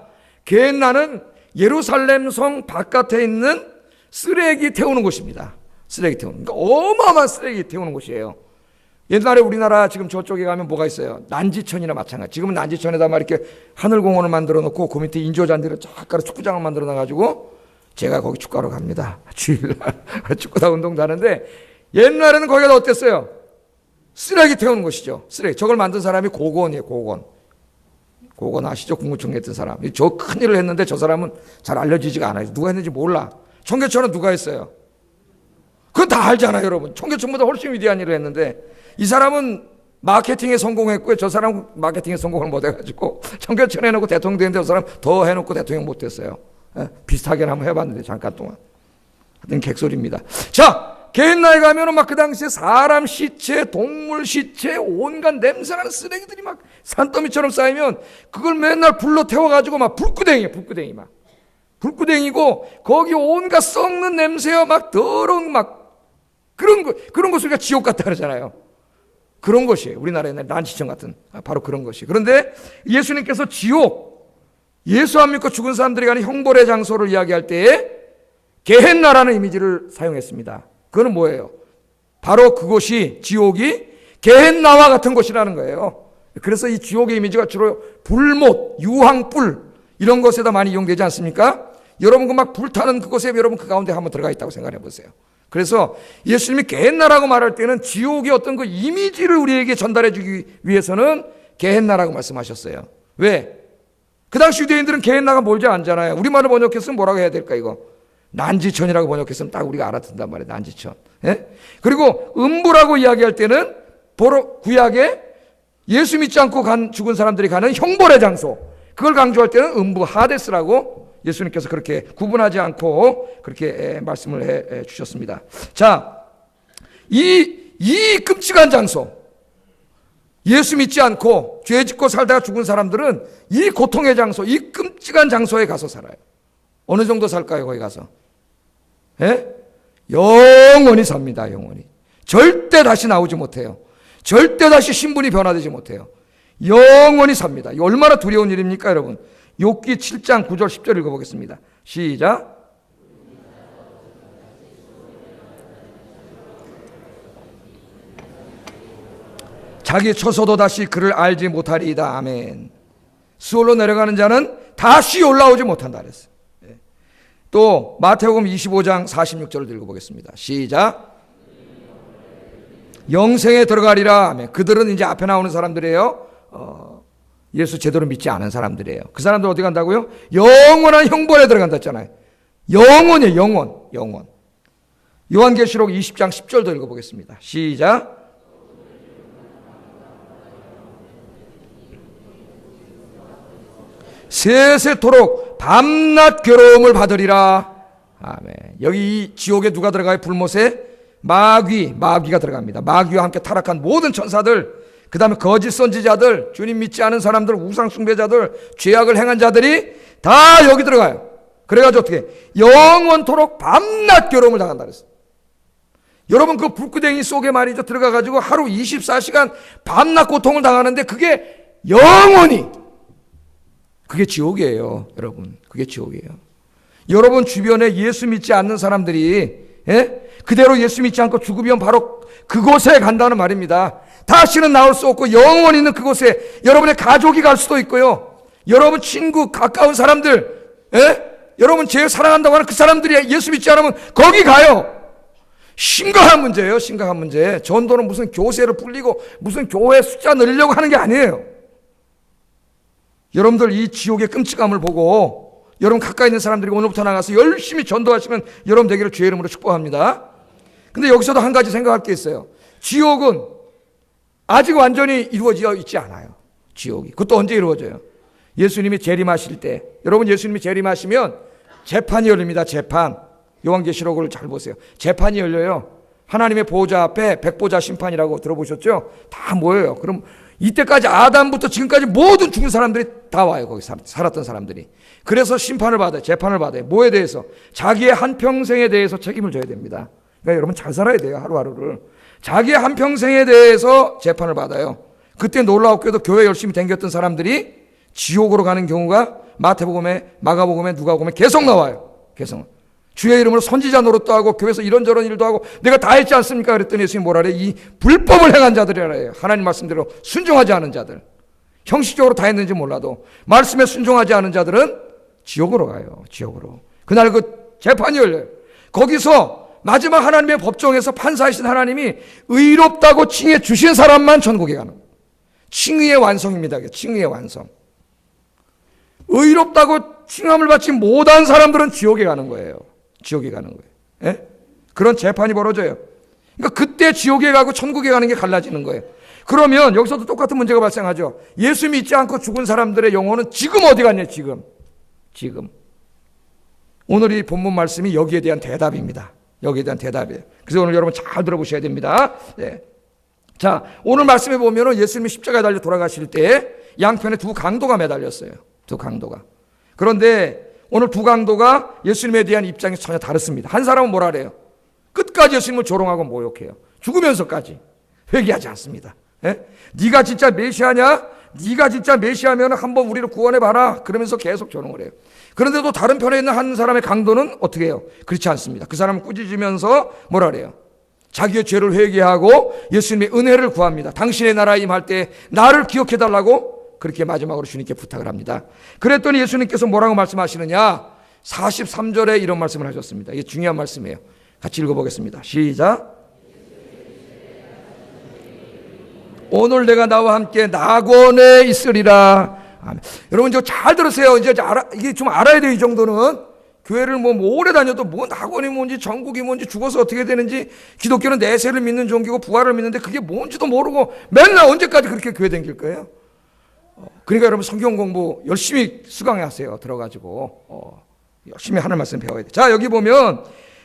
게헨나는 예루살렘 성 바깥에 있는 쓰레기 태우는 곳입니다. 쓰레기 태우는. 그러니까 어마어마한 쓰레기 태우는 곳이에요. 옛날에 우리나라 지금 저쪽에 가면 뭐가 있어요? 난지천이나 마찬가지. 지금은 난지천에다 막 이렇게 하늘공원을 만들어 놓고 그 밑에 인조잔디를 쫙 깔아 축구장을 만들어 놔가지고 제가 거기 축구하러 갑니다. 주일날 축구다 운동도 하는데 옛날에는 거기가 어땠어요? 쓰레기 태우는 곳이죠. 쓰레기. 저걸 만든 사람이 고건이에요. 고건 아시죠? 국무총리 했던 사람. 저 큰 일을 했는데 저 사람은 잘 알려지지가 않아요. 누가 했는지 몰라. 청계천은 누가 했어요? 그건 다 알잖아요, 여러분. 청계천보다 훨씬 위대한 일을 했는데 이 사람은 마케팅에 성공했고요. 저 사람은 마케팅에 성공을 못해가지고 청계천 해놓고 대통령 됐는데 저 사람 더 해놓고 대통령 못됐어요. 비슷하게는 한번 해봤는데 잠깐 동안. 하여튼 객소리입니다. 자, 게헨나에 가면은 막 그 당시에 사람 시체, 동물 시체, 온갖 냄새나는 쓰레기들이 막 산더미처럼 쌓이면 그걸 맨날 불로 태워가지고 막 불구덩이 막. 불구덩이고 거기 온갖 썩는 냄새와 막 더러운 막 그런 것을 우리가 지옥 같다 그러잖아요. 그런 것이에요. 우리나라에 난지천 같은 바로 그런 것이. 그런데 예수님께서 지옥, 예수 안 믿고 죽은 사람들이 가는 형벌의 장소를 이야기할 때에 게헨나라는 이미지를 사용했습니다. 그건 뭐예요? 바로 그곳이 지옥이 게헨나와 같은 곳이라는 거예요. 그래서 이 지옥의 이미지가 주로 불못, 유황불 이런 것에다 많이 이용되지 않습니까? 여러분 그 막 불타는 그곳에 여러분 그 가운데 한번 들어가 있다고 생각해 보세요. 그래서 예수님이 게헨나라고 말할 때는 지옥의 어떤 그 이미지를 우리에게 전달해 주기 위해서는 게헨나라고 말씀하셨어요. 왜? 그 당시 유대인들은 게헨나가 멀지 않잖아요. 우리말로 번역했으면 뭐라고 해야 될까 이거? 난지천이라고 번역했으면 딱 우리가 알아듣는단 말이에요. 난지천. 예? 그리고 음부라고 이야기할 때는 구약에 예수 믿지 않고 죽은 사람들이 가는 형벌의 장소. 그걸 강조할 때는 음부 하데스라고 예수님께서 그렇게 구분하지 않고 그렇게 말씀을 해 주셨습니다. 자, 이 끔찍한 장소, 예수 믿지 않고 죄 짓고 살다가 죽은 사람들은 이 고통의 장소, 이 끔찍한 장소에 가서 살아요. 어느 정도 살까요? 거기 가서? 예? 영원히 삽니다. 영원히. 절대 다시 나오지 못해요. 절대 다시 신분이 변화되지 못해요. 영원히 삽니다. 얼마나 두려운 일입니까, 여러분? 욥기 7장 9절 10절 읽어보겠습니다. 시작. 자기 처소도 다시 그를 알지 못하리이다. 아멘. 수월로 내려가는 자는 다시 올라오지 못한다 그랬어요. 또 마태복음 25장 46절을 읽어보겠습니다. 시작. 영생에 들어가리라. 아멘. 그들은 이제 앞에 나오는 사람들이에요. 예수 제대로 믿지 않은 사람들이에요. 그 사람들 어디 간다고요? 영원한 형벌에 들어간다 했잖아요. 영원이에요. 영원. 요한계시록 20장 10절도 읽어보겠습니다. 시작. 세세토록 밤낮 괴로움을 받으리라. 아멘. 여기 이 지옥에 누가 들어가요? 불못에 마귀가 들어갑니다. 마귀와 함께 타락한 모든 천사들, 그 다음에 거짓 선지자들, 주님 믿지 않은 사람들, 우상 숭배자들, 죄악을 행한 자들이 다 여기 들어가요. 그래가지고 어떻게 영원토록 밤낮 괴로움을 당한다 그랬어요. 여러분 그 불구덩이 속에 말이죠 들어가가지고 하루 24시간 밤낮 고통을 당하는데 그게 영원히 그게 지옥이에요, 여러분. 그게 지옥이에요. 여러분 주변에 예수 믿지 않는 사람들이 그대로 예수 믿지 않고 죽으면 바로 그곳에 간다는 말입니다. 다시는 나올 수 없고 영원히 있는 그곳에 여러분의 가족이 갈 수도 있고요. 여러분 친구, 가까운 사람들, 여러분 제일 사랑한다고 하는 그 사람들이 예수 믿지 않으면 거기 가요. 심각한 문제예요. 심각한 문제. 전도는 무슨 교세를 불리고 무슨 교회 숫자 늘리려고 하는 게 아니에요. 여러분들 이 지옥의 끔찍함을 보고 여러분 가까이 있는 사람들이 오늘부터 나가서 열심히 전도하시면 여러분 되기를 주의 이름으로 축복합니다. 근데 여기서도 한 가지 생각할 게 있어요. 지옥은 아직 완전히 이루어져 있지 않아요. 지옥이. 그것도 언제 이루어져요? 예수님이 재림하실 때. 여러분 예수님이 재림하시면 재판이 열립니다. 재판. 요한계시록을 잘 보세요. 재판이 열려요. 하나님의 보호자 앞에 백보자 심판이라고 들어보셨죠? 다 모여요. 그럼 이때까지 아담부터 지금까지 모든 죽은 사람들이 다 와요. 거기 살았던 사람들이. 그래서 심판을 받아요. 재판을 받아요. 뭐에 대해서? 자기의 한평생에 대해서 책임을 져야 됩니다. 그러니까 여러분 잘 살아야 돼요. 하루하루를. 자기의 한평생에 대해서 재판을 받아요. 그때 놀라웠게도 교회 열심히 댕겼던 사람들이 지옥으로 가는 경우가 마태복음에, 마가복음에, 누가복음에 계속 나와요. 계속. 주의 이름으로 선지자 노릇도 하고 교회에서 이런저런 일도 하고 내가 다 했지 않습니까? 그랬더니 예수님이 뭐라 그래요? 이 불법을 행한 자들이라 해요. 하나님 말씀대로 순종하지 않은 자들. 형식적으로 다 했는지 몰라도 말씀에 순종하지 않은 자들은 지옥으로 가요. 지옥으로. 그날 그 재판이 열려요. 거기서 마지막 하나님의 법정에서 판사이신 하나님이 의롭다고 칭해 주신 사람만 천국에 가는 거예요. 칭의의 완성입니다. 칭의의 완성. 의롭다고 칭함을 받지 못한 사람들은 지옥에 가는 거예요. 지옥에 가는 거예요. 그런 재판이 벌어져요. 그러니까 그때 지옥에 가고 천국에 가는 게 갈라지는 거예요. 그러면 여기서도 똑같은 문제가 발생하죠. 예수 믿지 않고 죽은 사람들의 영혼은 지금 어디 갔냐? 지금. 오늘 이 본문 말씀이 여기에 대한 대답입니다. 여기에 대한 대답이에요. 그래서 오늘 여러분 잘 들어보셔야 됩니다. 자, 오늘 말씀에 보면은 예수님이 십자가에 달려 돌아가실 때 양편에 두 강도가 매달렸어요. 두 강도가. 그런데 오늘 두 강도가 예수님에 대한 입장이 전혀 다릅니다. 한 사람은 뭐라 그래요? 끝까지 예수님을 조롱하고 모욕해요. 죽으면서까지 회개하지 않습니다. 네가 진짜 메시아냐? 네가 진짜 메시아면 한번 우리를 구원해봐라. 그러면서 계속 조롱을 해요. 그런데도 다른 편에 있는 한 사람의 강도는 어떻게 해요? 그렇지 않습니다. 그 사람은 꾸짖으면서 뭐라 그래요? 자기의 죄를 회개하고 예수님의 은혜를 구합니다. 당신의 나라에 임할 때 나를 기억해달라고 그렇게 마지막으로 주님께 부탁을 합니다. 그랬더니 예수님께서 뭐라고 말씀하시느냐? 43절에 이런 말씀을 하셨습니다. 이게 중요한 말씀이에요. 같이 읽어보겠습니다. 시작. 오늘 내가 나와 함께 낙원에 있으리라. 아멘. 여러분 이제 잘 들으세요. 이제 이게 좀 알아야 돼요. 이 정도는. 교회를 뭐 오래 다녀도 뭐 낙원이 뭔지 전국이 뭔지 죽어서 어떻게 되는지 기독교는 내세를 믿는 종교고 부활을 믿는데 그게 뭔지도 모르고 맨날 언제까지 그렇게 교회 다닐 거예요? 그러니까 여러분 성경 공부 열심히 수강하세요. 들어가지고 열심히 하는 말씀 배워야 돼. 자, 여기 보면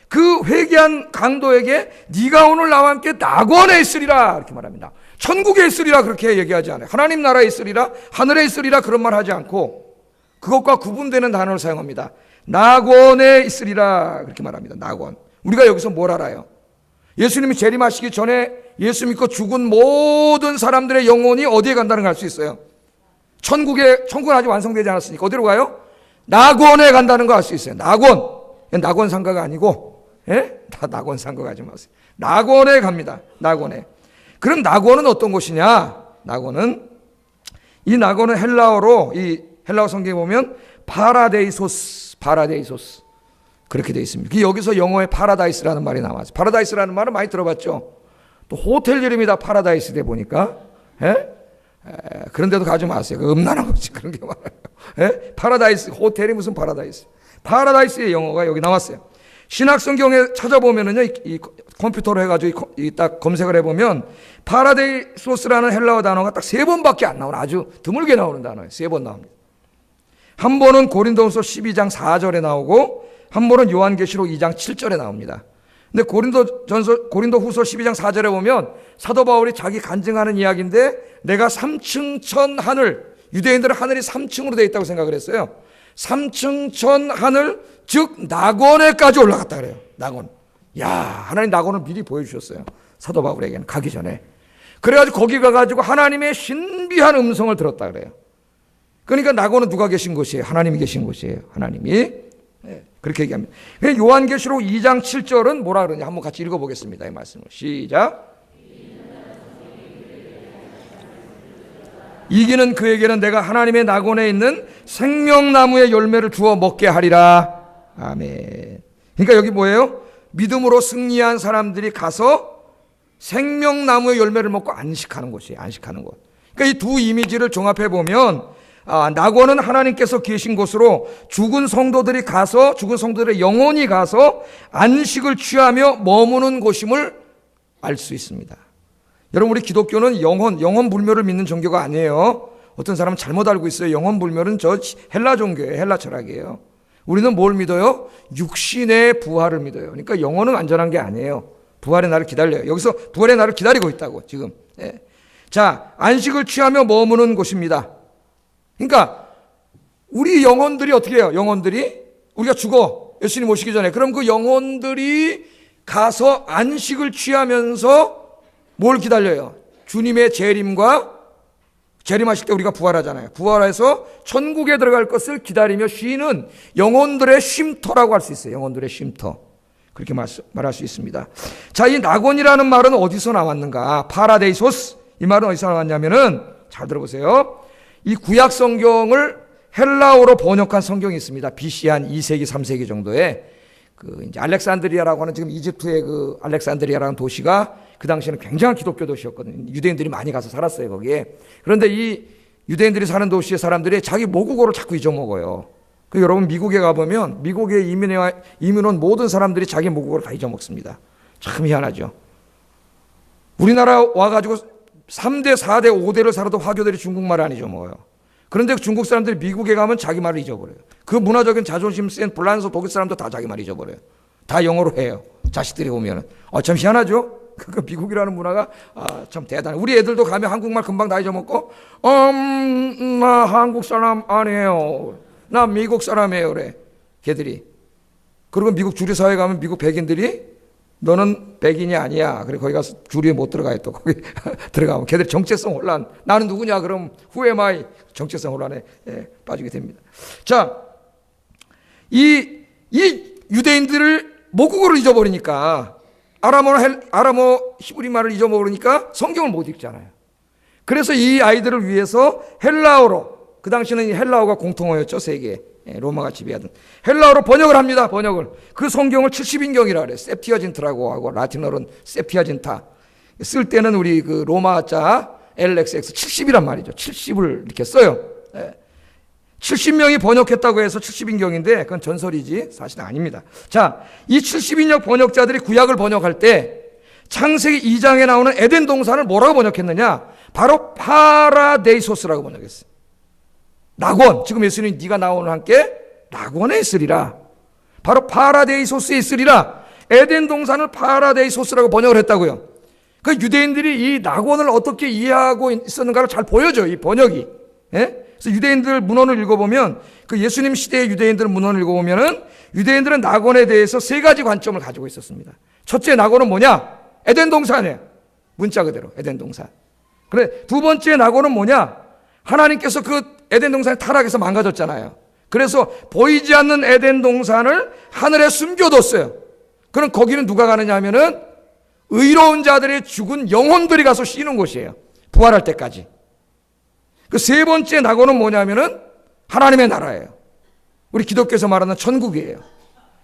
그 회개한 강도에게 네가 오늘 나와 함께 낙원에 있으리라 이렇게 말합니다. 천국에 있으리라 그렇게 얘기하지 않아요. 하나님 나라에 있으리라, 하늘에 있으리라 그런 말 하지 않고 그것과 구분되는 단어를 사용합니다. 낙원에 있으리라 그렇게 말합니다. 낙원. 우리가 여기서 뭘 알아요? 예수님이 재림하시기 전에 예수 믿고 죽은 모든 사람들의 영혼이 어디에 간다는 걸 알 수 있어요. 천국은 아직 완성되지 않았으니까 어디로 가요? 낙원에 간다는 거 알 수 있어요. 낙원 상가가 아니고, 다 낙원 상가 가지 마세요. 낙원에 갑니다. 낙원에. 그럼 낙원은 어떤 곳이냐? 이 낙원은 헬라어로, 이 헬라어 성경에 보면 파라데이소스 그렇게 되어 있습니다. 여기서 영어에 파라다이스라는 말이 나와요. 파라다이스라는 말은 많이 들어봤죠. 또 호텔 이름이다 파라다이스 돼 보니까, 그런데도 가지 마세요. 음란한 거지 그런 게 많아요. 파라다이스 호텔이 무슨 파라다이스? 파라다이스의 영어가 여기 나왔어요. 신약 성경에 찾아보면은요, 이 컴퓨터로 해가지고 딱 검색을 해보면 파라데이소스라는 헬라어 단어가 딱 3번밖에 안 나오는 아주 드물게 나오는 단어예요. 3번 나옵니다. 한 번은 고린도후서 12장 4절에 나오고 한 번은 요한계시록 2장 7절에 나옵니다. 근데 고린도후서 12장 4절에 보면 사도 바울이 자기 간증하는 이야기인데 내가 3층 천 하늘, 유대인들은 하늘이 3층으로 되어 있다고 생각을 했어요. 3층 천 하늘, 즉 낙원에까지 올라갔다 그래요. 낙원. 야, 하나님 낙원을 미리 보여주셨어요. 사도 바울에게는 가기 전에. 그래가지고 거기 가가지고 하나님의 신비한 음성을 들었다 그래요. 그러니까 낙원은 누가 계신 곳이에요? 하나님이 계신 곳이에요. 하나님이. 그렇게 얘기합니다. 요한계시록 2장 7절은 뭐라 그러냐? 한번 같이 읽어보겠습니다. 이 말씀을. 시작. 이기는 그에게는 내가 하나님의 낙원에 있는 생명나무의 열매를 주어 먹게 하리라. 아멘. 그러니까 여기 뭐예요? 믿음으로 승리한 사람들이 가서 생명나무의 열매를 먹고 안식하는 곳이에요. 안식하는 곳. 그러니까 이 두 이미지를 종합해 보면 낙원은 하나님께서 계신 곳으로 죽은 성도들이 가서, 죽은 성도들의 영혼이 가서 안식을 취하며 머무는 곳임을 알 수 있습니다. 여러분, 우리 기독교는 영혼 불멸을 믿는 종교가 아니에요. 어떤 사람은 잘못 알고 있어요. 영혼 불멸은 저 헬라 종교예요. 헬라 철학이에요. 우리는 뭘 믿어요? 육신의 부활을 믿어요. 그러니까 영혼은 완전한 게 아니에요. 부활의 날을 기다려요. 여기서 부활의 날을 기다리고 있다고 지금. 자, 안식을 취하며 머무는 곳입니다. 그러니까 우리 영혼들이 어떻게 해요? 영혼들이 우리가 죽어 예수님 오시기 전에, 그럼 그 영혼들이 가서 안식을 취하면서 뭘 기다려요? 주님의 재림하실 때 우리가 부활하잖아요. 부활해서 천국에 들어갈 것을 기다리며 쉬는 영혼들의 쉼터라고 할 수 있어요. 영혼들의 쉼터. 그렇게 말할 수 있습니다. 자, 이 낙원이라는 말은 어디서 나왔는가? 파라데이소스. 이 말은 어디서 나왔냐면은, 잘 들어보세요. 이 구약 성경을 헬라어로 번역한 성경이 있습니다. BC 한 2세기, 3세기 정도에 이제 알렉산드리아라고 하는, 지금 이집트의 그 알렉산드리아라는 도시가 그 당시에는 굉장한 기독교 도시였거든요. 유대인들이 많이 가서 살았어요, 거기에. 그런데 이 유대인들이 사는 도시의 사람들이 자기 모국어를 자꾸 잊어먹어요. 여러분, 미국에 가보면 미국에 이민 온 모든 사람들이 자기 모국어를 다 잊어먹습니다. 참 희한하죠. 우리나라 와가지고 3대, 4대, 5대를 살아도 화교들이 중국말을 안 잊어먹어요. 그런데 중국 사람들이 미국에 가면 자기 말을 잊어버려요. 그 문화적인 자존심 센 불란서 독일 사람도 다 자기 말 잊어버려요. 다 영어로 해요. 자식들이 오면은. 참 희한하죠? 그 미국이라는 문화가 참 대단해. 우리 애들도 가면 한국말 금방 다 잊어먹고, 나 한국 사람 아니에요. 나 미국 사람이에요. 그래. 걔들이. 그리고 미국 주류사회 가면 미국 백인들이 너는 백인이 아니야. 그래, 거기 가서 주류에 못 들어가요. 또 거기 들어가면 걔들 정체성 혼란. 나는 누구냐? 그럼 who am I? 정체성 혼란에 빠지게 됩니다. 자, 이 유대인들을 모국어를 잊어버리니까, 아람어 히브리 말을 잊어버리니까 성경을 못 읽잖아요. 그래서 이 아이들을 위해서 헬라어로, 그 당시에는 헬라어가 공통어였죠, 세계에. 로마가 지배하던 헬라어로 번역을 합니다. 번역을. 그 성경을 70인경이라 그래요. 셉티아진트라고 하고, 라틴어로는 셉티아진타. 쓸 때는 우리 그 로마자 LXX 70이란 말이죠. 70을 이렇게 써요. 70명이 번역했다고 해서 70인경인데 그건 전설이지 사실은 아닙니다. 자, 이 70인역 번역자들이 구약을 번역할 때 창세기 2장에 나오는 에덴 동산을 뭐라고 번역했느냐? 바로 파라데이소스라고 번역했어요. 낙원. 지금 예수님이 네가 나오는 함께 낙원에 있으리라. 바로 파라데이소스에 있으리라. 에덴 동산을 파라데이소스라고 번역을 했다고요. 그 유대인들이 이 낙원을 어떻게 이해하고 있었는가를 잘 보여줘요, 이 번역이. 그래서 유대인들 문헌을 읽어보면, 그 예수님 시대의 유대인들 문헌을 읽어보면은 유대인들은 낙원에 대해서 세 가지 관점을 가지고 있었습니다. 첫째, 낙원은 뭐냐? 에덴 동산이에요. 문자 그대로 에덴 동산. 그래, 두 번째 낙원은 뭐냐? 하나님께서 그 에덴 동산이 타락해서 망가졌잖아요. 그래서 보이지 않는 에덴 동산을 하늘에 숨겨뒀어요. 그럼 거기는 누가 가느냐 하면은 의로운 자들의 죽은 영혼들이 가서 쉬는 곳이에요. 부활할 때까지. 그 세 번째 낙원은 뭐냐면은 하나님의 나라예요. 우리 기독교에서 말하는 천국이에요.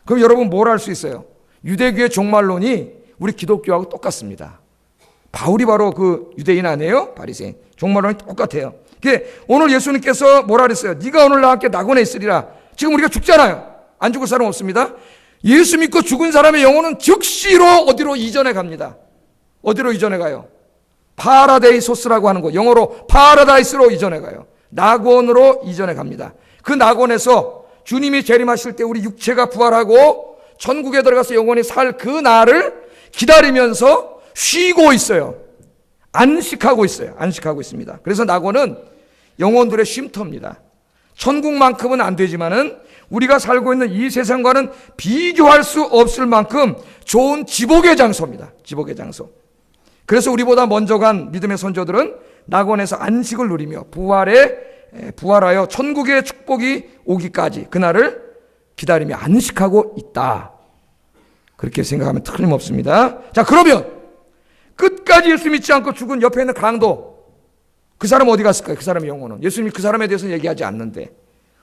그럼 여러분 뭘 할 수 있어요? 유대교의 종말론이 우리 기독교하고 똑같습니다. 바울이 바로 그 유대인 아니에요? 바리새인. 종말론이 똑같아요. 오늘 예수님께서 뭐라 그랬어요? 네가 오늘 나와 함께 낙원에 있으리라. 지금 우리가 죽잖아요. 안 죽을 사람 없습니다. 예수 믿고 죽은 사람의 영혼은 즉시로 어디로 이전해 갑니다. 어디로 이전해 가요? 파라데이소스라고 하는 곳, 영어로 파라다이스로 이전해 가요. 낙원으로 이전해 갑니다. 그 낙원에서 주님이 재림하실 때 우리 육체가 부활하고 천국에 들어가서 영원히 살 그 날을 기다리면서 쉬고 있어요. 안식하고 있어요. 안식하고 있습니다. 그래서 낙원은 영혼들의 쉼터입니다. 천국만큼은 안 되지만은 우리가 살고 있는 이 세상과는 비교할 수 없을 만큼 좋은 지복의 장소입니다. 지복의 장소. 그래서 우리보다 먼저 간 믿음의 선조들은 낙원에서 안식을 누리며 부활의 부활하여 천국의 축복이 오기까지 그날을 기다리며 안식하고 있다. 그렇게 생각하면 틀림없습니다. 자, 그러면 끝까지 예수 믿지 않고 죽은 옆에 있는 강도, 그 사람 어디 갔을까요? 그 사람의 영혼은. 예수님이 그 사람에 대해서는 얘기하지 않는데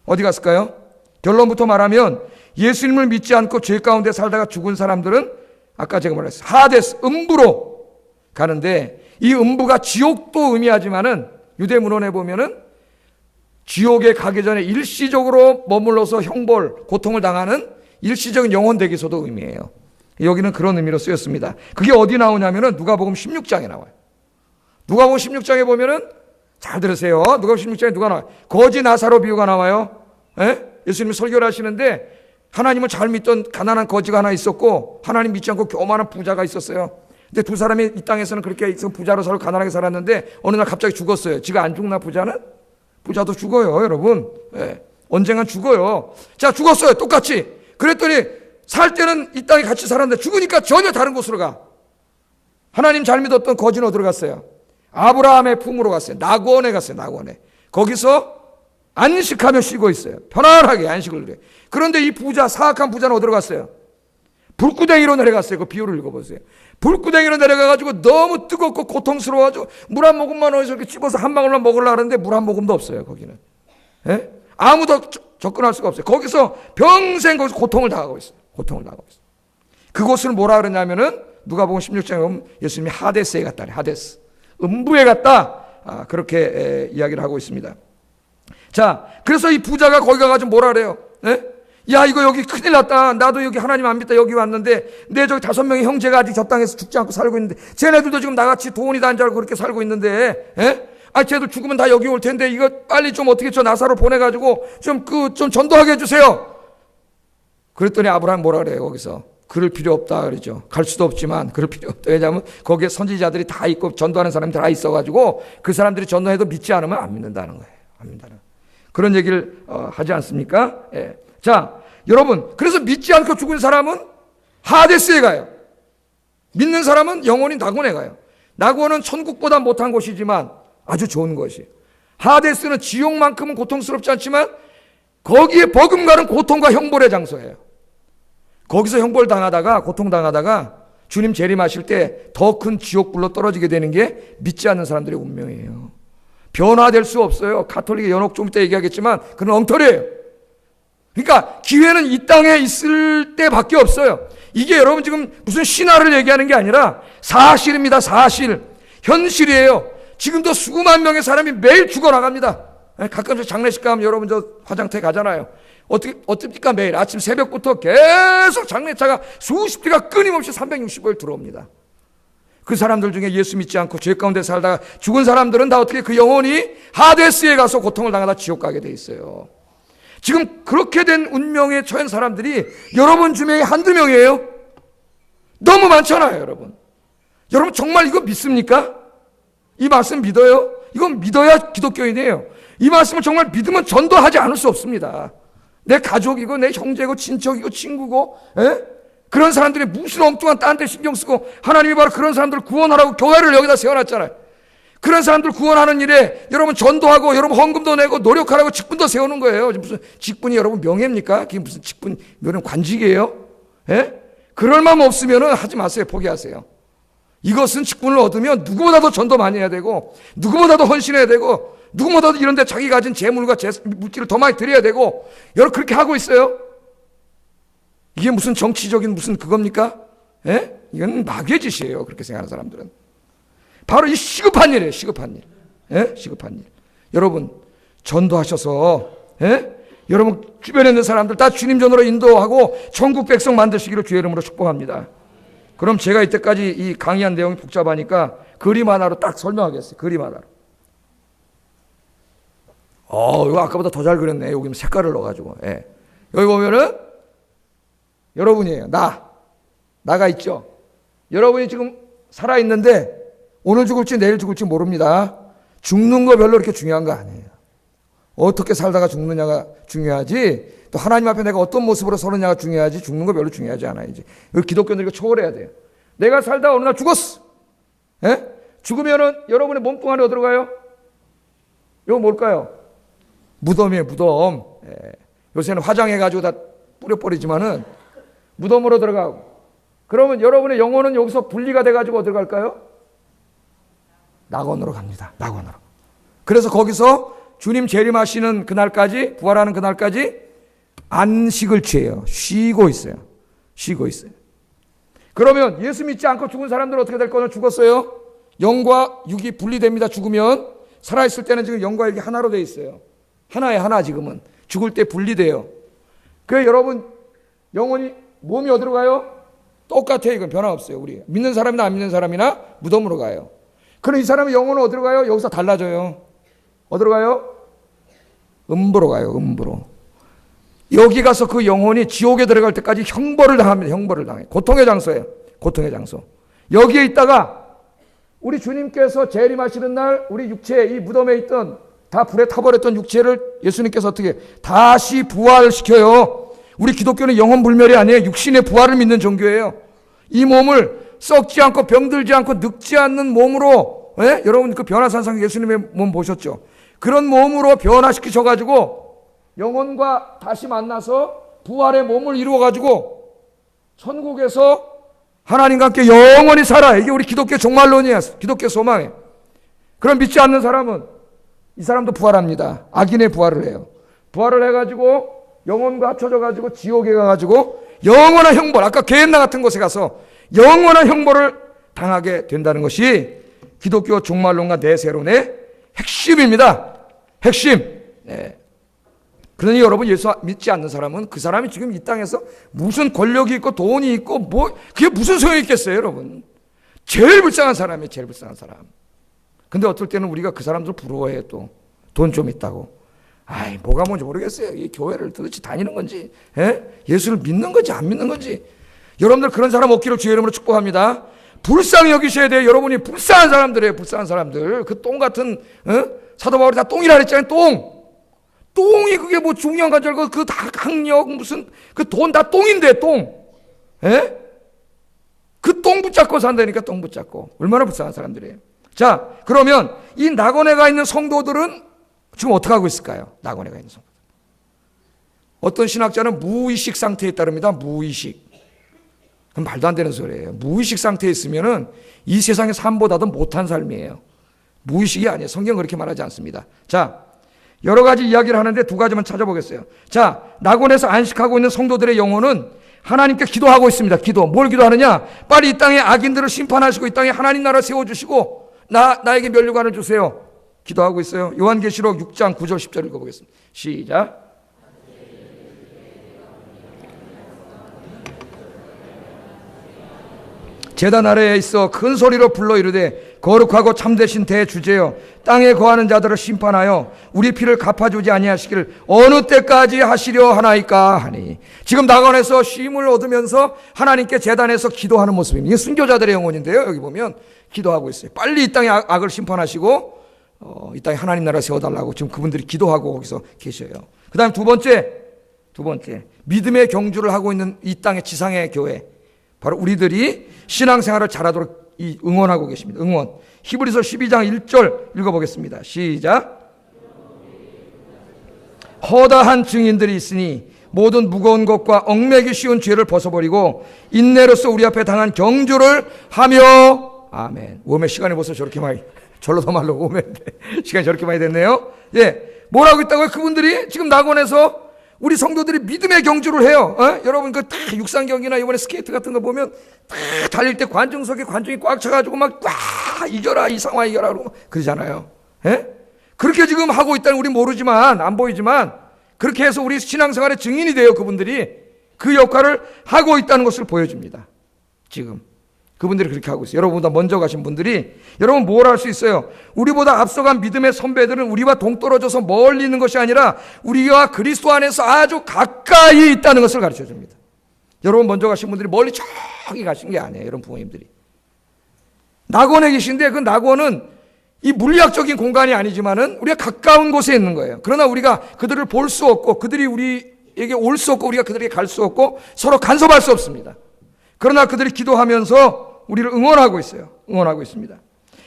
어디 갔을까요? 결론부터 말하면 예수님을 믿지 않고 죄 가운데 살다가 죽은 사람들은 아까 제가 말했어요. 하데스, 음부로 가는데, 이 음부가 지옥도 의미하지만은 유대문헌에 보면은 지옥에 가기 전에 일시적으로 머물러서 형벌, 고통을 당하는 일시적인 영혼 대기소도 의미해요. 여기는 그런 의미로 쓰였습니다. 그게 어디 나오냐면은 누가복음 16장에 나와요. 누가복음 16장에 보면은, 잘 들으세요. 누가복음 16장에 누가 나와요? 거지 나사로 비유가 나와요. 예수님이 설교를 하시는데 하나님을 잘 믿던 가난한 거지가 하나 있었고 하나님 믿지 않고 교만한 부자가 있었어요. 근데 두 사람이 이 땅에서는 그렇게 부자로 살고 가난하게 살았는데 어느 날 갑자기 죽었어요. 지가 안 죽나 부자는? 부자도 죽어요, 여러분. 언젠간 죽어요. 자, 죽었어요. 똑같이. 그랬더니 살 때는 이 땅에 같이 살았는데 죽으니까 전혀 다른 곳으로 가. 하나님 잘 믿었던 거지는 어디로 갔어요? 아브라함의 품으로 갔어요. 낙원에 갔어요. 낙원에. 거기서 안식하며 쉬고 있어요. 편안하게 안식을 누려요. 그런데 이 부자, 사악한 부자는 어디로 갔어요? 불구덩이로 내려갔어요. 그 비유를 읽어보세요. 불구덩이로 내려가가지고 너무 뜨겁고 고통스러워가지고 물 한 모금만 어디서 이렇게 집어서 한 방울만 먹으려고 하는데 물 한 모금도 없어요. 거기는. 아무도 접근할 수가 없어요. 거기서 평생 거기서 고통을 당하고 있어요. 고통을 당하고 있어요. 그곳을 뭐라 그러냐면은 누가복음 16장에 보면 예수님이 하데스에 갔다래. 하데스. 음부에 갔다. 그렇게 이야기를 하고 있습니다. 자, 그래서 이 부자가 거기 가가지고 뭐라 그래요? 야, 이거 여기 큰일 났다. 나도 여기 하나님 안 믿다 여기 왔는데 내 저기 5명의 형제가 아직 저 땅에서 죽지 않고 살고 있는데 쟤네들도 지금 나같이 돈이 단 줄 알고 그렇게 살고 있는데 쟤들 죽으면 다 여기 올 텐데 이거 빨리 좀 어떻게 저 나사로 보내가지고 좀 전도하게 해주세요. 그랬더니 아브라함 뭐라 그래요? 거기서 그럴 필요 없다 그러죠. 갈 수도 없지만 그럴 필요 없다. 왜냐하면 거기에 선지자들이 다 있고 전도하는 사람들이 다 있어가지고 그 사람들이 전도해도 믿지 않으면 안 믿는다는 거예요. 안 믿는다는 그런 얘기를 하지 않습니까? 자, 여러분, 그래서 믿지 않고 죽은 사람은 하데스에 가요. 믿는 사람은 영원히 낙원에 가요. 낙원은 천국보다 못한 곳이지만 아주 좋은 것이에요. 하데스는 지옥만큼은 고통스럽지 않지만 거기에 버금가는 고통과 형벌의 장소예요. 거기서 형벌 당하다가 고통당하다가 주님 재림하실 때 더 큰 지옥불로 떨어지게 되는 게 믿지 않는 사람들의 운명이에요. 변화될 수 없어요. 가톨릭의 연옥 좀 이따 얘기하겠지만 그건 엉터리예요. 그러니까 기회는 이 땅에 있을 때밖에 없어요. 이게 여러분 지금 무슨 신화를 얘기하는 게 아니라 사실입니다. 사실. 현실이에요. 지금도 수만 명의 사람이 매일 죽어나갑니다. 가끔씩 장례식 가면 여러분 저 화장터에 가잖아요. 어떻습니까? 매일 아침 새벽부터 계속 장례차가 수십 대가 끊임없이 365일 들어옵니다. 그 사람들 중에 예수 믿지 않고 죄 가운데 살다가 죽은 사람들은 다 어떻게 그 영혼이 하데스에 가서 고통을 당하다 지옥 가게 돼 있어요. 지금 그렇게 된 운명에 처한 사람들이 여러분 중에 한두 명이에요. 너무 많잖아요, 여러분. 여러분 정말 이거 믿습니까? 이 말씀 믿어요? 이건 믿어야 기독교인이에요. 이 말씀을 정말 믿으면 전도하지 않을 수 없습니다. 내 가족이고 내 형제고 친척이고 친구고 그런 사람들이 무슨 엉뚱한 딴 데 신경 쓰고 하나님이 바로 그런 사람들을 구원하라고 교회를 여기다 세워놨잖아요. 그런 사람들 구원하는 일에 여러분 전도하고 여러분 헌금도 내고 노력하라고 직분도 세우는 거예요. 무슨 직분이 여러분 명예입니까? 그게 무슨 직분, 여러분 관직이에요? 그럴 마음 없으면 하지 마세요. 포기하세요. 이것은 직분을 얻으면 누구보다도 전도 많이 해야 되고 누구보다도 헌신해야 되고 누구보다도 이런 데 자기 가진 재물과 물질을 더 많이 드려야 되고 여러분 그렇게 하고 있어요. 이게 무슨 정치적인 무슨 그겁니까? 이건 마귀의 짓이에요. 그렇게 생각하는 사람들은. 바로 이 시급한 일이에요. 시급한 일. 시급한 일. 여러분 전도하셔서 여러분 주변에 있는 사람들 다 주님 전으로 인도하고 천국 백성 만드시기를 주의 이름으로 축복합니다. 그럼 제가 이때까지 이 강의한 내용이 복잡하니까 그림 하나로 딱 설명하겠어요. 그림 하나로. 이거 아까보다 더 잘 그렸네. 여기 색깔을 넣어가지고. 여기 보면은 여러분이에요. 나가 있죠. 여러분이 지금 살아있는데 오늘 죽을지 내일 죽을지 모릅니다. 죽는 거 별로 그렇게 중요한 거 아니에요. 어떻게 살다가 죽느냐가 중요하지 또 하나님 앞에 내가 어떤 모습으로 서느냐가 중요하지 죽는 거 별로 중요하지 않아요. 이제 기독교는 이거 초월해야 돼요. 내가 살다가 어느 날 죽었어. 죽으면은 여러분의 몸뚱아리 어디로 가요? 이거 뭘까요? 무덤이에요, 무덤. 요새는 화장해가지고 다 뿌려버리지만은 무덤으로 들어가고. 그러면 여러분의 영혼은 여기서 분리가 돼가지고 어디로 갈까요? 낙원으로 갑니다. 낙원으로. 그래서 거기서 주님 재림하시는 그날까지, 부활하는 그날까지 안식을 취해요. 쉬고 있어요. 쉬고 있어요. 그러면 예수 믿지 않고 죽은 사람들은 어떻게 될 거냐? 죽었어요. 영과 육이 분리됩니다. 죽으면. 살아있을 때는 지금 영과 육이 하나로 되어 있어요. 하나에 하나 지금은. 죽을 때 분리돼요. 그래서 여러분 영혼이 몸이 어디로 가요? 똑같아요. 이건 변화 없어요. 우리 믿는 사람이나 안 믿는 사람이나 무덤으로 가요. 그럼 이 사람의 영혼은 어디로 가요? 여기서 달라져요. 어디로 가요? 음부로 가요. 음부로. 여기 가서 그 영혼이 지옥에 들어갈 때까지 형벌을 당합니다. 형벌을 당해요. 고통의 장소예요. 고통의 장소. 여기에 있다가 우리 주님께서 재림하시는 날 우리 육체, 이 무덤에 있던 다 불에 타버렸던 육체를 예수님께서 어떻게 다시 부활시켜요. 우리 기독교는 영혼 불멸이 아니에요. 육신의 부활을 믿는 종교예요. 이 몸을 썩지 않고 병들지 않고 늙지 않는 몸으로, 여러분 그 변화산상 예수님의 몸 보셨죠? 그런 몸으로 변화시키셔가지고 영혼과 다시 만나서 부활의 몸을 이루어가지고 천국에서 하나님과 함께 영원히 살아. 이게 우리 기독교 종말론이에요. 기독교 소망이에요. 그럼 믿지 않는 사람은 이 사람도 부활합니다. 악인의 부활을 해요. 부활을 해가지고 영혼과 합쳐져가지고 지옥에 가가지고 영원한 형벌, 아까 게hen나 같은 곳에 가서 영원한 형벌을 당하게 된다는 것이 기독교 종말론과 내세론의 핵심입니다. 핵심. 네. 그러니 여러분 예수 믿지 않는 사람은 그 사람이 지금 이 땅에서 무슨 권력이 있고 돈이 있고 뭐 그게 무슨 소용이 있겠어요, 여러분. 제일 불쌍한 사람이에요. 제일 불쌍한 사람. 근데 어떨 때는 우리가 그 사람들 부러워해요. 또 돈 좀 있다고. 아이 뭐가 뭔지 모르겠어요. 이 교회를 도대체 다니는 건지, 예수를 믿는 건지 안 믿는 건지. 여러분들 그런 사람 없기를 주의 이름으로 축복합니다. 불쌍히 여기셔야 돼요. 여러분이 불쌍한 사람들이에요. 불쌍한 사람들. 그 똥 같은 사도 바울이 다 똥이라 그랬잖아요. 똥이 그게 뭐 중요한 건 줄 알고 그 다 학력 무슨 그 돈 다 똥인데 똥. 그 똥 붙잡고 산다니까. 똥 붙잡고. 얼마나 불쌍한 사람들이에요. 자, 그러면 이 낙원에 가 있는 성도들은 지금 어떻게 하고 있을까요? 낙원에 가 있는 성도들. 어떤 신학자는 무의식 상태에 따릅니다. 무의식. 그럼 말도 안 되는 소리예요. 무의식 상태에 있으면은 이 세상의 삶보다도 못한 삶이에요. 무의식이 아니에요. 성경은 그렇게 말하지 않습니다. 자, 여러 가지 이야기를 하는데 두 가지만 찾아보겠어요. 자, 낙원에서 안식하고 있는 성도들의 영혼은 하나님께 기도하고 있습니다. 기도. 뭘 기도하느냐? 빨리 이 땅에 악인들을 심판하시고 이 땅에 하나님 나라 세워주시고 나에게 면류관을 주세요. 기도하고 있어요. 요한계시록 6장 9절 10절 읽어보겠습니다. 시작. 제단 아래에 있어 큰 소리로 불러 이르되 거룩하고 참되신 대주제여 땅에 거하는 자들을 심판하여 우리 피를 갚아주지 아니하시기를 어느 때까지 하시려 하나이까 하니. 지금 낙원에서 쉼을 얻으면서 하나님께 제단에서 기도하는 모습입니다. 이게 순교자들의 영혼인데요. 여기 보면 기도하고 있어요. 빨리 이 땅에 악을 심판하시고 이 땅에 하나님 나라 세워달라고 지금 그분들이 기도하고 거기서 계셔요. 그 다음 두 번째 믿음의 경주를 하고 있는 이 땅의 지상의 교회, 바로 우리들이 신앙생활을 잘하도록 응원하고 계십니다. 응원. 히브리서 12장 1절 읽어보겠습니다. 시작. 허다한 증인들이 있으니 모든 무거운 것과 얽매기 쉬운 죄를 벗어버리고 인내로서 우리 앞에 당한 경주를 하며. 아멘. 오메 시간이 벌써 저렇게 많이, 절로 더 말로 오메인데 시간이 저렇게 많이 됐네요. 예, 뭐라고 있다고요? 그분들이 지금 낙원에서 우리 성도들이 믿음의 경주를 해요. 여러분 그 다 육상 경기나 이번에 스케이트 같은 거 보면 다 달릴 때 관중석에 관중이 꽉 차가지고 막 이겨라 이 상황 이겨라 그러고 그러잖아요. 그렇게 지금 하고 있다는 우리 모르지만 안 보이지만 그렇게 해서 우리 신앙생활의 증인이 돼요. 그분들이 그 역할을 하고 있다는 것을 보여줍니다. 지금 그분들이 그렇게 하고 있어요. 여러분보다 먼저 가신 분들이 여러분 뭘 할 수 있어요? 우리보다 앞서간 믿음의 선배들은 우리와 동떨어져서 멀리 있는 것이 아니라 우리와 그리스도 안에서 아주 가까이 있다는 것을 가르쳐 줍니다. 여러분 먼저 가신 분들이 멀리 저기 가신 게 아니에요. 여러분 부모님들이 낙원에 계신데 그 낙원은 이 물리학적인 공간이 아니지만은 우리가 가까운 곳에 있는 거예요. 그러나 우리가 그들을 볼 수 없고 그들이 우리에게 올 수 없고 우리가 그들에게 갈 수 없고 서로 간섭할 수 없습니다. 그러나 그들이 기도하면서 우리를 응원하고 있어요. 응원하고 있습니다.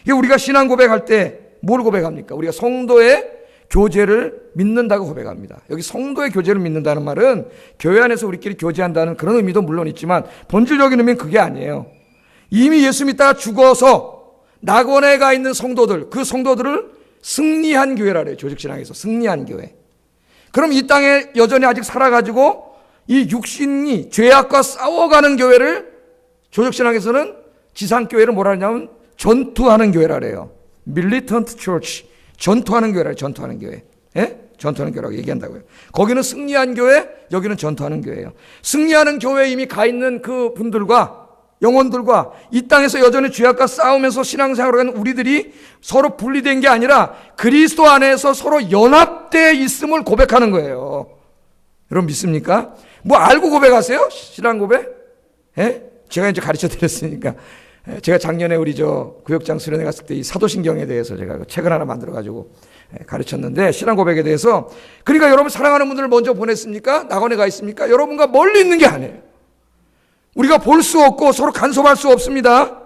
이게 우리가 신앙 고백할 때 뭘 고백합니까? 우리가 성도의 교제를 믿는다고 고백합니다. 여기 성도의 교제를 믿는다는 말은 교회 안에서 우리끼리 교제한다는 그런 의미도 물론 있지만 본질적인 의미는 그게 아니에요. 이미 예수 믿다가 죽어서 낙원에 가 있는 성도들, 그 성도들을 승리한 교회라 그래요. 조직신앙에서 승리한 교회. 그럼 이 땅에 여전히 아직 살아가지고 이 육신이 죄악과 싸워가는 교회를 조직신앙에서는 지상교회를 뭐라 하냐면 전투하는 교회라 그래요. Militant Church. 전투하는 교회라, 전투하는 교회. 예? 전투하는 교회라고 얘기한다고요. 거기는 승리한 교회, 여기는 전투하는 교회예요. 승리하는 교회에 이미 가 있는 그 분들과 영혼들과 이 땅에서 여전히 죄악과 싸우면서 신앙생활을 하는 우리들이 서로 분리된 게 아니라 그리스도 안에서 서로 연합되어 있음을 고백하는 거예요. 여러분 믿습니까? 뭐 알고 고백하세요? 신앙 고백? 예? 제가 이제 가르쳐 드렸으니까. 제가 작년에 우리 구역장 수련회 갔을 때 이 사도신경에 대해서 제가 책을 하나 만들어가지고 가르쳤는데 신앙 고백에 대해서 그러니까 여러분 사랑하는 분들을 먼저 보냈습니까? 낙원에 가 있습니까? 여러분과 멀리 있는 게 아니에요. 우리가 볼 수 없고 서로 간섭할 수 없습니다.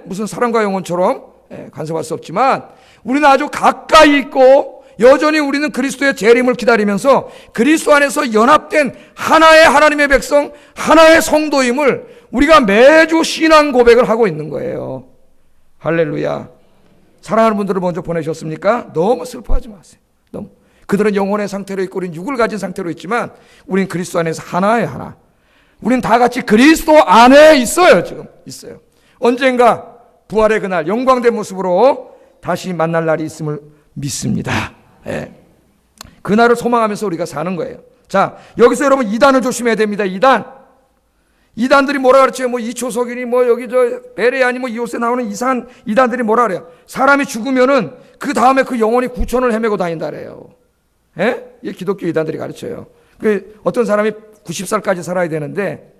무슨 사랑과 영혼처럼 간섭할 수 없지만 우리는 아주 가까이 있고 여전히 우리는 그리스도의 재림을 기다리면서 그리스도 안에서 연합된 하나의 하나님의 백성, 하나의 성도임을 우리가 매주 신앙 고백을 하고 있는 거예요. 할렐루야. 사랑하는 분들을 먼저 보내셨습니까? 너무 슬퍼하지 마세요. 너무. 그들은 영혼의 상태로 있고 우리는 육을 가진 상태로 있지만 우리는 그리스도 안에서 하나의 하나. 우리는 다 같이 그리스도 안에 있어요. 지금 있어요. 언젠가 부활의 그날 영광된 모습으로 다시 만날 날이 있음을 믿습니다. 예. 그날을 소망하면서 우리가 사는 거예요. 자, 여기서 여러분 이단을 조심해야 됩니다. 이단들이 뭐라 그랬죠? 뭐 이초석이니 뭐 여기 베레아니 뭐 이옷에 나오는 이상한 이단들이 뭐라 그래요? 사람이 죽으면은 그 다음에 그 영혼이 구천을 헤매고 다닌다 그래요. 예? 이 기독교 이단들이 가르쳐요. 그 어떤 사람이 90살까지 살아야 되는데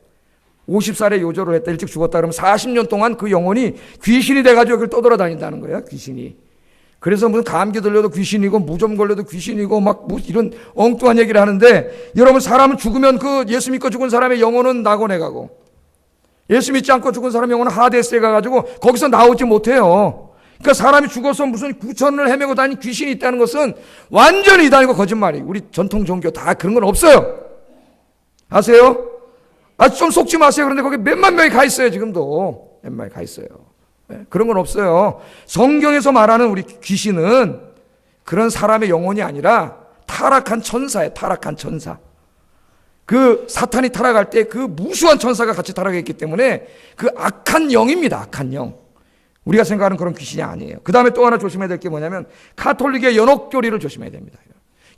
50살에 요절을 했다, 일찍 죽었다 그러면 40년 동안 그 영혼이 귀신이 돼가지고 그걸 떠돌아다닌다는 거예요. 귀신이. 그래서 무슨 감기 들려도 귀신이고 무좀 걸려도 귀신이고 막 뭐 이런 엉뚱한 얘기를 하는데 여러분 사람은 죽으면 그 예수 믿고 죽은 사람의 영혼은 낙원에 가고 예수 믿지 않고 죽은 사람의 영혼은 하데스에 가가지고 거기서 나오지 못해요. 그러니까 사람이 죽어서 무슨 구천을 헤매고 다니는 귀신이 있다는 것은 완전히 이단이고 거짓말이에요. 우리 전통 종교 다 그런 건 없어요. 아세요? 좀 속지 마세요. 그런데 거기 몇만 명이 가 있어요. 지금도 몇만 명이 가 있어요. 그런 건 없어요. 성경에서 말하는 우리 귀신은 그런 사람의 영혼이 아니라 타락한 천사예요. 타락한 천사. 그 사탄이 타락할 때 그 무수한 천사가 같이 타락했기 때문에 그 악한 영입니다. 악한 영. 우리가 생각하는 그런 귀신이 아니에요. 그 다음에 또 하나 조심해야 될 게 뭐냐면 가톨릭의 연옥교리를 조심해야 됩니다.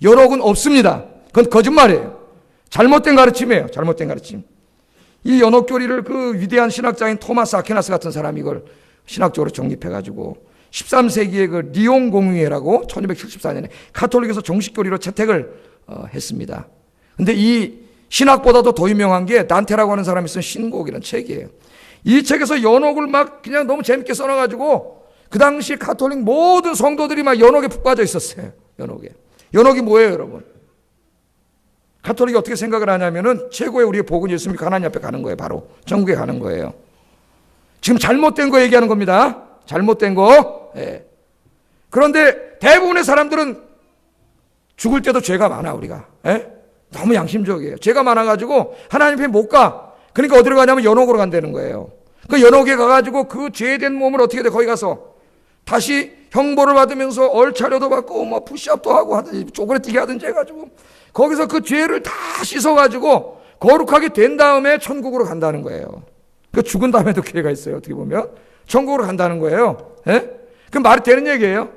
연옥은 없습니다. 그건 거짓말이에요. 잘못된 가르침이에요. 잘못된 가르침. 이 연옥교리를 그 위대한 신학자인 토마스 아퀴나스 같은 사람이 이걸 신학적으로 정립해가지고 13세기에 그 리옹 공의회라고 1274년에 가톨릭에서 정식교리로 채택을 했습니다. 근데 이 신학보다도 더 유명한 게 단테라고 하는 사람이 쓴 신곡이라는 책이에요. 이 책에서 연옥을 막 그냥 너무 재밌게 써놔가지고 그 당시 가톨릭 모든 성도들이 막 연옥에 푹 빠져 있었어요. 연옥이 뭐예요, 여러분? 가톨릭이 어떻게 생각을 하냐면은 최고의 우리의 복은 예수 믿고 하나님 앞에 가는 거예요. 바로 천국에 가는 거예요. 지금 잘못된 거 얘기하는 겁니다. 잘못된 거. 예. 그런데 대부분의 사람들은 죽을 때도 죄가 많아 우리가. 예? 너무 양심적이에요. 죄가 많아가지고 하나님 앞에 못 가. 그러니까 어디로 가냐면 연옥으로 간다는 거예요. 그 연옥에 가가지고 그 죄된 몸을 어떻게 돼? 거기 가서 다시 형벌을 받으면서 얼차려도 받고 뭐 푸시업도 하고 하든지 쪼그레뛰기 하든지 해가지고 거기서 그 죄를 다 씻어가지고 거룩하게 된 다음에 천국으로 간다는 거예요. 그 죽은 다음에도 기회가 있어요. 어떻게 보면 천국으로 간다는 거예요. 예? 그럼 말이 되는 얘기예요.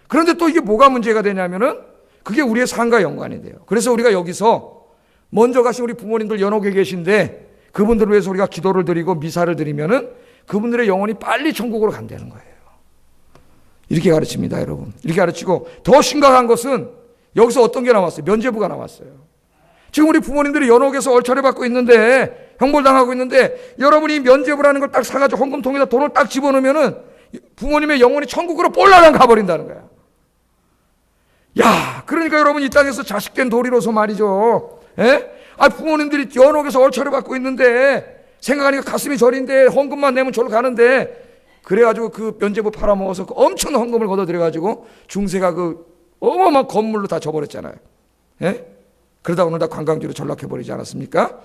그런데 또 이게 뭐가 문제가 되냐면은 그게 우리의 삶과 연관이 돼요. 그래서 우리가 여기서 먼저 가신 우리 부모님들 연옥에 계신데 그분들을 위해서 우리가 기도를 드리고 미사를 드리면은 그분들의 영혼이 빨리 천국으로 간다는 거예요. 이렇게 가르칩니다, 여러분. 이렇게 가르치고 더 심각한 것은 여기서 어떤 게 나왔어요? 면죄부가 나왔어요. 지금 우리 부모님들이 연옥에서 얼차려 받고 있는데 형벌당하고 있는데 여러분이 면죄부라는 걸 딱 사가지고 헌금통에다 돈을 딱 집어넣으면은 부모님의 영혼이 천국으로 볼라랑 가버린다는 거야. 야, 그러니까 여러분 이 땅에서 자식된 도리로서 말이죠. 예? 부모님들이 연옥에서 얼차려 받고 있는데 생각하니까 가슴이 저린데 헌금만 내면 저로 가는데 그래가지고 그 면죄부 팔아먹어서 그 엄청난 헌금을 걷어들여가지고 중세가 그 어마어마한 건물로 다 져버렸잖아요. 예? 그러다 오늘 다 관광지로 전락해버리지 않았습니까?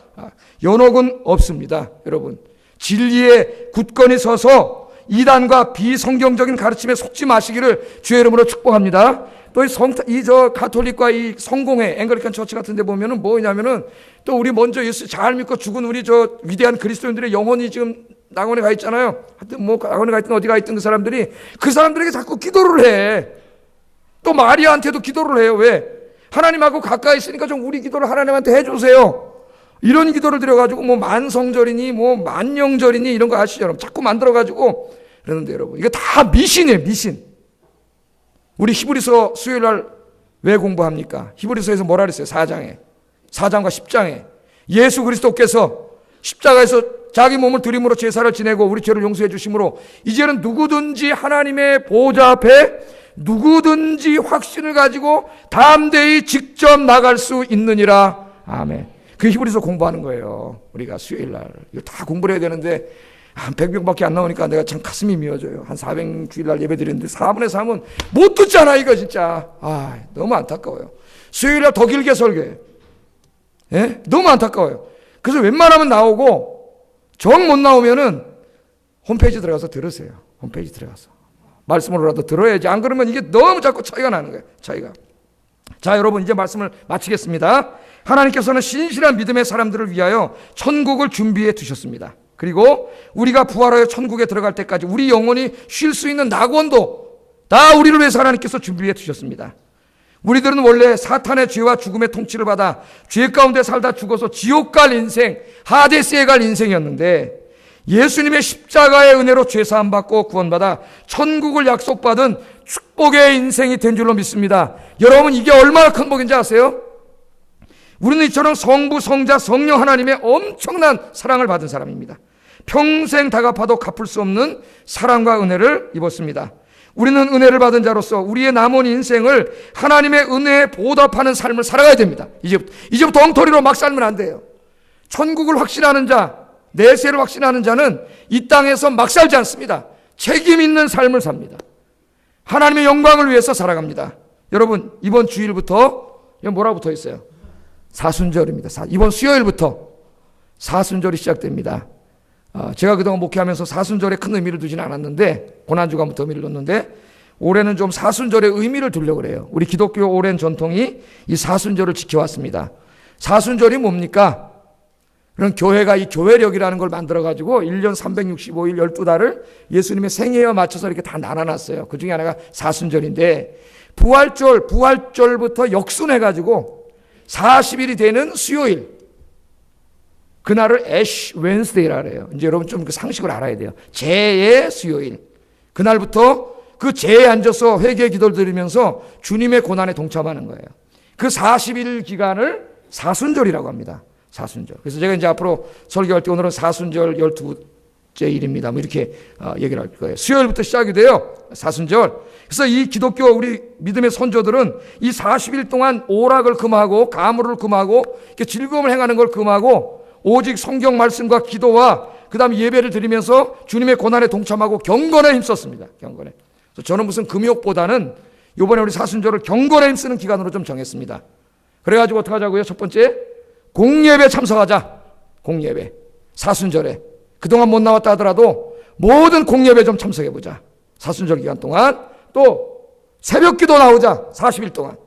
연옥은 없습니다. 여러분, 진리의 굳건히 서서 이단과 비성경적인 가르침에 속지 마시기를 주의 이름으로 축복합니다. 또 저 가톨릭과 이 성공회 앵글리칸 처치 같은 데 보면은 뭐냐면은 또 우리 먼저 예수 잘 믿고 죽은 우리 저 위대한 그리스도인들의 영혼이 지금 낙원에 가 있잖아요. 하여튼 뭐 낙원에 가 있든 어디 가 있든 그 사람들에게 자꾸 기도를 해. 또 마리아한테도 기도를 해요. 왜? 하나님하고 가까이 있으니까 좀 우리 기도를 하나님한테 해주세요. 이런 기도를 드려가지고 뭐 만성절이니 뭐 만영절이니 이런 거 아시죠? 여러분 자꾸 만들어가지고 그러는데 여러분 이거 다 미신이에요. 미신. 우리 히브리서 수요일날 왜 공부합니까? 히브리서에서 뭐라 그랬어요? 4장과 10장에 예수 그리스도께서 십자가에서 자기 몸을 드림으로 제사를 지내고 우리 죄를 용서해 주심으로 이제는 누구든지 하나님의 보좌 앞에 누구든지 확신을 가지고 담대히 직접 나갈 수 있느니라. 아멘. 그 히브리서 공부하는 거예요. 우리가 수요일날 이거 다 공부를 해야 되는데 한 100명밖에 안 나오니까 내가 참 가슴이 미어져요. 한 400 주일날 예배 드리는데 4분의 3은 못 듣잖아 이거 진짜. 너무 안타까워요. 수요일날 더 길게 설교해. 예? 너무 안타까워요. 그래서 웬만하면 나오고 정 못 나오면은 홈페이지 들어가서 들으세요. 홈페이지 들어가서 말씀으로라도 들어야지. 안 그러면 이게 너무 자꾸 차이가 나는 거예요. 차이가. 자, 여러분 이제 말씀을 마치겠습니다. 하나님께서는 신실한 믿음의 사람들을 위하여 천국을 준비해 두셨습니다. 그리고 우리가 부활하여 천국에 들어갈 때까지 우리 영혼이 쉴 수 있는 낙원도 다 우리를 위해서 하나님께서 준비해 두셨습니다. 우리들은 원래 사탄의 죄와 죽음의 통치를 받아 죄 가운데 살다 죽어서 지옥 갈 인생, 하데스에 갈 인생이었는데 예수님의 십자가의 은혜로 죄사함 받고 구원받아 천국을 약속받은 축복의 인생이 된 줄로 믿습니다. 여러분 이게 얼마나 큰 복인지 아세요? 우리는 이처럼 성부, 성자, 성령 하나님의 엄청난 사랑을 받은 사람입니다. 평생 다 갚아도 갚을 수 없는 사랑과 은혜를 입었습니다. 우리는 은혜를 받은 자로서 우리의 남은 인생을 하나님의 은혜에 보답하는 삶을 살아가야 됩니다. 이제부터 엉터리로 막 살면 안 돼요. 천국을 확신하는 자, 내세를 확신하는 자는 이 땅에서 막 살지 않습니다. 책임 있는 삶을 삽니다. 하나님의 영광을 위해서 살아갑니다. 여러분 이번 주일부터 이건 뭐라고 붙어 있어요? 사순절입니다. 이번 수요일부터 사순절이 시작됩니다. 제가 그동안 목회하면서 사순절에 큰 의미를 두지는 않았는데 고난주간부터 의미를 뒀는데 올해는 좀 사순절의 의미를 두려고 그래요. 우리 기독교 오랜 전통이 이 사순절을 지켜왔습니다. 사순절이 뭡니까? 그런 교회가 이 교회력이라는 걸 만들어가지고 1년 365일 12달을 예수님의 생애에 맞춰서 이렇게 다 나눠놨어요. 그 중에 하나가 사순절인데 부활절부터 역순해가지고 40일이 되는 수요일 그날을 애쉬 웬스데이라 그래요. 이제 여러분 좀 그 상식을 알아야 돼요. 제의 수요일 그날부터 그 제에 앉아서 회개 기도를 드리면서 주님의 고난에 동참하는 거예요. 그 40일 기간을 사순절이라고 합니다. 사순절. 그래서 제가 이제 앞으로 설교할 때 오늘은 사순절 12째 일입니다. 뭐 이렇게 얘기를 할 거예요. 수요일부터 시작이 돼요. 사순절. 그래서 이 기독교 우리 믿음의 선조들은 이 40일 동안 오락을 금하고 가물을 금하고 이렇게 즐거움을 행하는 걸 금하고 오직 성경 말씀과 기도와 그 다음에 예배를 드리면서 주님의 고난에 동참하고 경건에 힘썼습니다. 경건에. 그래서 저는 무슨 금욕보다는 이번에 우리 사순절을 경건에 힘쓰는 기간으로 좀 정했습니다. 그래가지고 어떻게 하자고요? 첫 번째 공예배 참석하자. 공예배. 사순절에. 그동안 못 나왔다 하더라도 모든 공예배 좀 참석해보자. 사순절 기간 동안. 또 새벽기도 나오자. 40일 동안.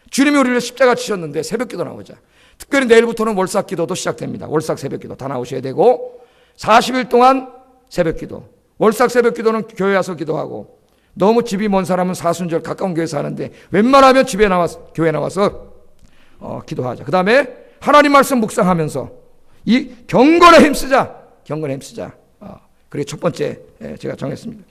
주님이 우리를 십자가 치셨는데 새벽기도 나오자. 특별히 내일부터는 월삭기도도 시작됩니다. 월삭 새벽기도 다 나오셔야 되고 40일 동안 새벽기도. 월삭 새벽기도는 교회 와서 기도하고 너무 집이 먼 사람은 사순절 가까운 교회 사는데 웬만하면 교회 나와서 기도하자. 그 다음에 하나님 말씀 묵상하면서 이 경건에 힘쓰자. 경건에 힘쓰자. 그게 첫 번째 제가 정했습니다.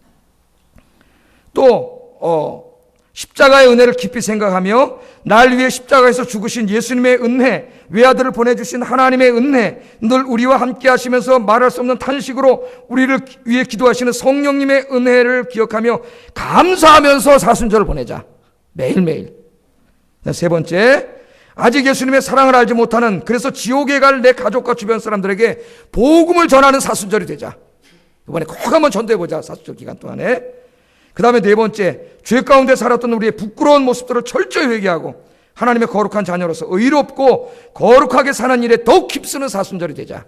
또 십자가의 은혜를 깊이 생각하며 날 위해 십자가에서 죽으신 예수님의 은혜, 외아들을 보내주신 하나님의 은혜, 늘 우리와 함께 하시면서 말할 수 없는 탄식으로 우리를 위해 기도하시는 성령님의 은혜를 기억하며 감사하면서 사순절을 보내자. 매일매일. 세 번째, 아직 예수님의 사랑을 알지 못하는, 그래서 지옥에 갈 내 가족과 주변 사람들에게 복음을 전하는 사순절이 되자. 이번에 꼭 한번 전도해보자. 사순절 기간 동안에. 그 다음에 네 번째, 죄 가운데 살았던 우리의 부끄러운 모습들을 철저히 회개하고 하나님의 거룩한 자녀로서 의롭고 거룩하게 사는 일에 더욱 힘쓰는 사순절이 되자.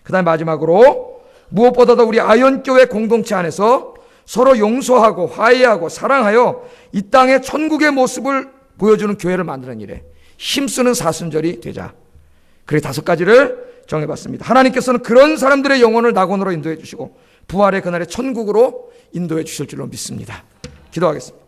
그 다음에 마지막으로 무엇보다도 우리 아현교회 공동체 안에서 서로 용서하고 화해하고 사랑하여 이 땅의 천국의 모습을 보여주는 교회를 만드는 일에 힘쓰는 사순절이 되자. 그렇게 5가지를 정해봤습니다. 하나님께서는 그런 사람들의 영혼을 낙원으로 인도해 주시고 부활의 그날의 천국으로 인도해 주실 줄로 믿습니다. 기도하겠습니다.